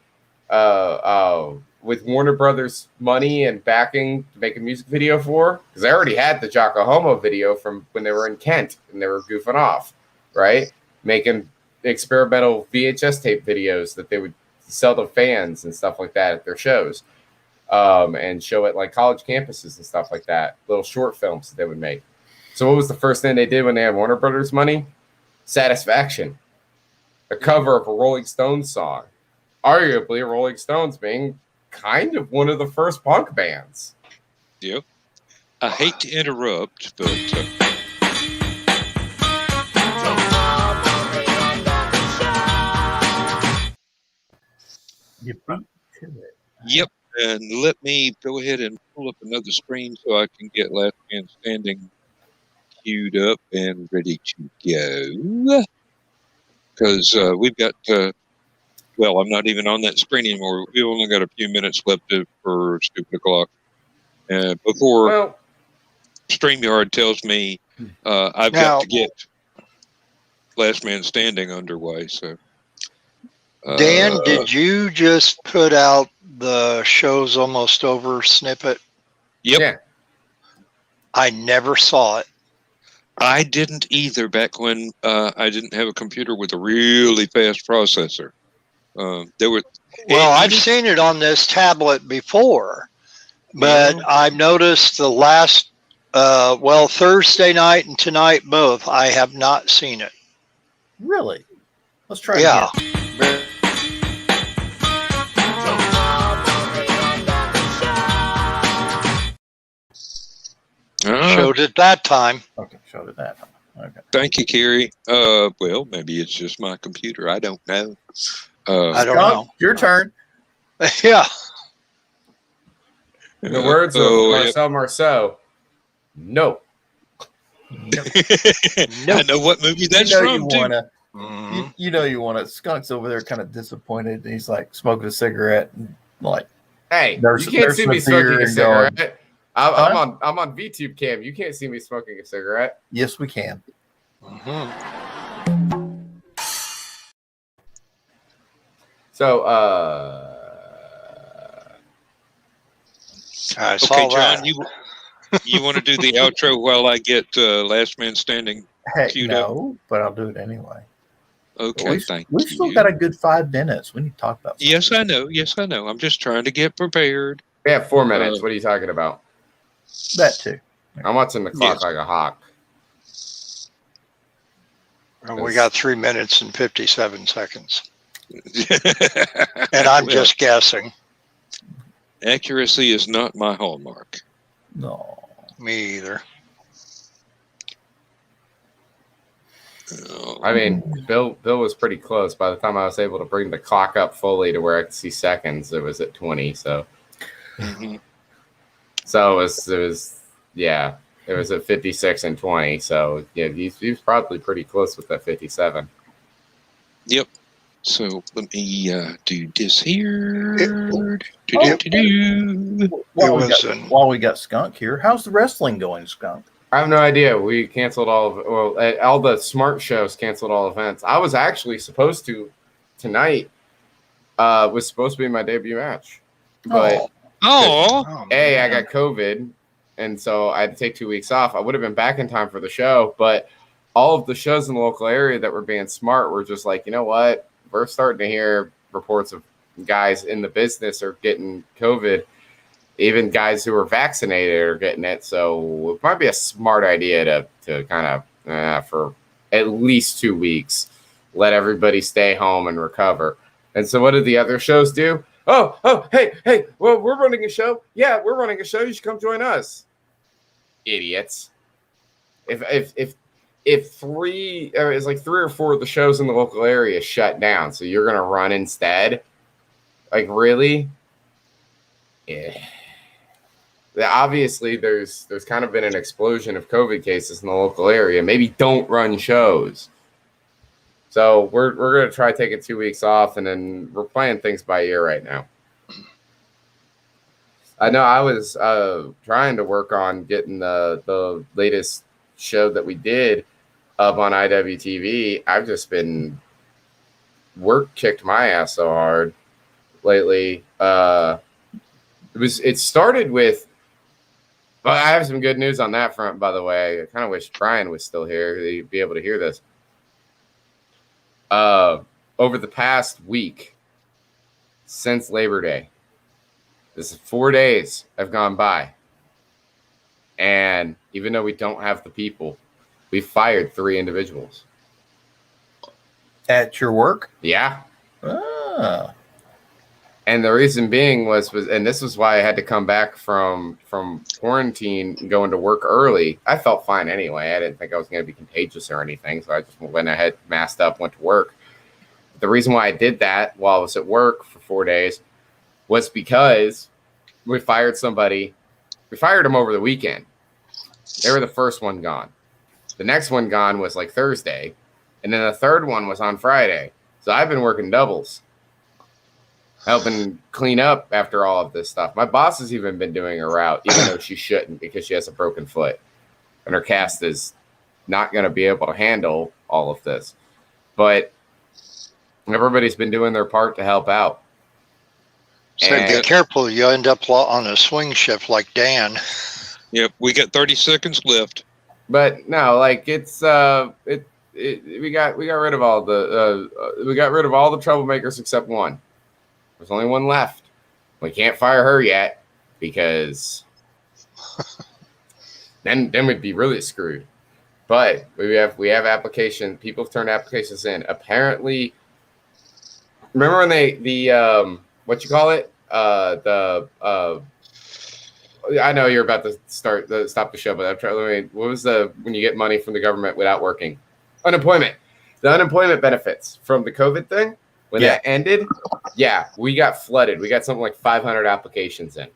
with Warner Brothers money and backing to make a music video for, because they already had the Jocko Homo video from when they were in Kent and they were goofing off, right? Making experimental VHS tape videos that they would sell to fans and stuff like that at their shows, and show at like college campuses and stuff like that, little short films that they would make. So what was the first thing they did when they had Warner Brothers money? Satisfaction, a cover of a Rolling Stones song, arguably Rolling Stones being kind of one of the first punk bands. Yep. I hate to interrupt, but You beat to it. yep. And let me go ahead and pull up another screen so I can get Last Man Standing queued up and ready to go. Because we've got, well, I'm not even on that screen anymore. We've only got a few minutes left for Stupid O'Clock. Before StreamYard tells me I've got to get Last Man Standing underway. So, Dan, did you just put out the show's almost over snippet? Yep. Yeah. I never saw it. I didn't either back when I didn't have a computer with a really fast processor. There were I've seen it on this tablet before, but I've noticed the last, Thursday night and tonight both, I have not seen it. Really? Let's try it again. Showed it that time. Okay, showed it that time. Okay. Thank you, Kerry. Well, maybe it's just my computer. I don't know. I don't Scott, know. your turn. Yeah. In the words of Marcel, no. I know what movie that's you know from, you too. wanna, you know you want it. Skunk's over there kind of disappointed. And he's like smoking a cigarette and like, hey, there's- you can't there's see some me smoking beer a and going, cigarette. I'm on VTube cam. You can't see me smoking a cigarette. yes, we can. So, I saw Okay, that. John, you want to do the outro while I get Last Man Standing Heck queued up? no, but I'll do it anyway. Okay, thank We've you. still got a good 5 minutes. We need to talk about something. Yes, I know. Yes, I know. I'm just trying to get prepared. we have 4 minutes. What are you talking about? That too. I'm watching the clock Yes. like a hawk. And we got 3 minutes and 57 seconds. And And I'm just guessing. accuracy is not my hallmark. No. Me either. I mean, Bill was pretty close. By the time I was able to bring the clock up fully to where I could see seconds, it was at 20. So, so it was at 56 and 20. So yeah, he's probably pretty close with that 57. Yep. So let me do this here. While we got Skunk here, how's the wrestling going, Skunk? I have no idea. We canceled all the smart shows canceled all events. I was actually supposed to tonight Was supposed to be my debut match, but Oh, I got COVID, and so I had to take 2 weeks off. I would have been back in time for the show, but all of the shows in the local area that were being smart were just like, you know what? We're starting to hear reports of guys in the business are getting COVID. Even guys who are vaccinated are getting it. So it might be a smart idea to kind of, for at least 2 weeks, let everybody stay home and recover. And so what did the other shows do? Oh, hey, well, we're running a show. Yeah, we're running a show. You should come join us. Idiots. If three or four of the shows in the local area shut down, so you're going to run instead? Like, really? Yeah. Obviously, there's kind of been an explosion of COVID cases in the local area. Maybe don't run shows. So we're going to try taking 2 weeks off, and then we're playing things by ear right now. I know I was trying to work on getting the latest show that we did up on IWTV. I've just been work kicked my ass so hard lately. It started with. Well, I have some good news on that front, by the way. I kind of wish Brian was still here. He'd be able to hear this. Over the past week, since Labor Day, this is 4 days have gone by. And even though we don't have the people, we fired 3 individuals. At your work? Yeah. Ah. And the reason being was and this was why I had to come back from quarantine and going to work early. I felt fine anyway. I didn't think I was going to be contagious or anything. So I just went ahead, masked up, went to work. The reason why I did that while I was at work for 4 days was because we fired somebody. We fired them over the weekend. They were the first one gone. The next one gone was like Thursday. And then the third one was on Friday. So I've been working doubles, helping clean up after all of this stuff. My boss has even been doing a route, even though she shouldn't because she has a broken foot. And her cast is not going to be able to handle all of this. But everybody's been doing their part to help out. So be careful. You end up on a swing shift like Dan. Yep, we got 30 seconds left. But no, like it's we got rid of all the troublemakers except one. There's only one left. We can't fire her yet because then we'd be really screwed. But we have application. People have turned applications in. Apparently, remember when the what you call it? I know you're about to stop the show, but I'm trying. What was when you get money from the government without working? Unemployment. The unemployment benefits from the COVID thing. When that ended, we got flooded. We got something like 500 applications in.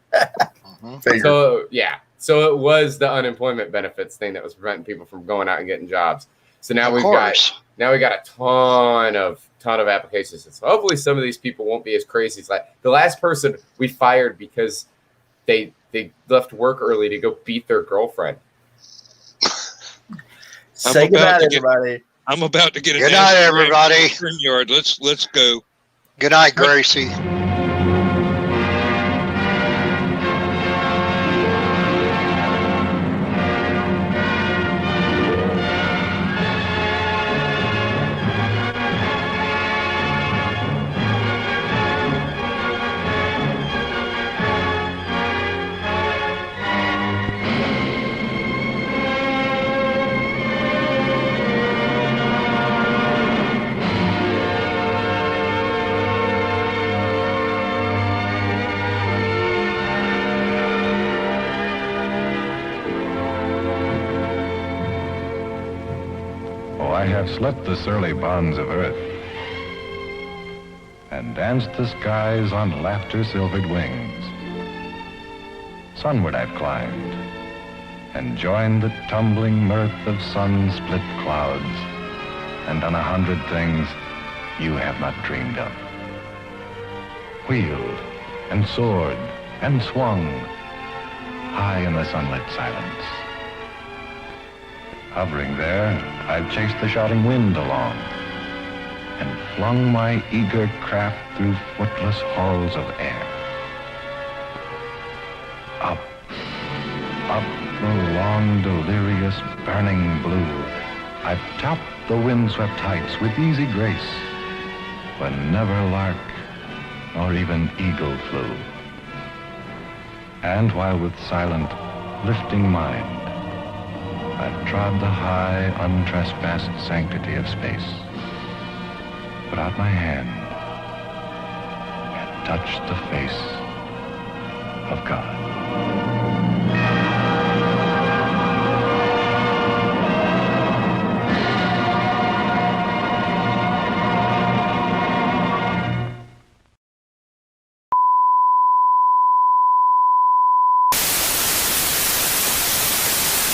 So it was the unemployment benefits thing that was preventing people from going out and getting jobs. So now we got a ton of applications. So hopefully some of these people won't be as crazy as the last person we fired because they left work early to go beat their girlfriend. Say goodnight, everybody. I'm about to get good night, everybody. Yard. Let's go. Good night, Gracie. Slept the surly bonds of earth and danced the skies on laughter-silvered wings. Sunward I've climbed and joined the tumbling mirth of sun-split clouds and done 100 things you have not dreamed of. Wheeled and soared and swung high in the sunlit silence. Hovering there, I've chased the shouting wind along and flung my eager craft through footless halls of air. Up, up the long, delirious, burning blue, I've topped the windswept heights with easy grace, when never lark nor even eagle flew. And while with silent, lifting mind, I've trod the high, untrespassed sanctity of space, put out my hand and touched the face of God.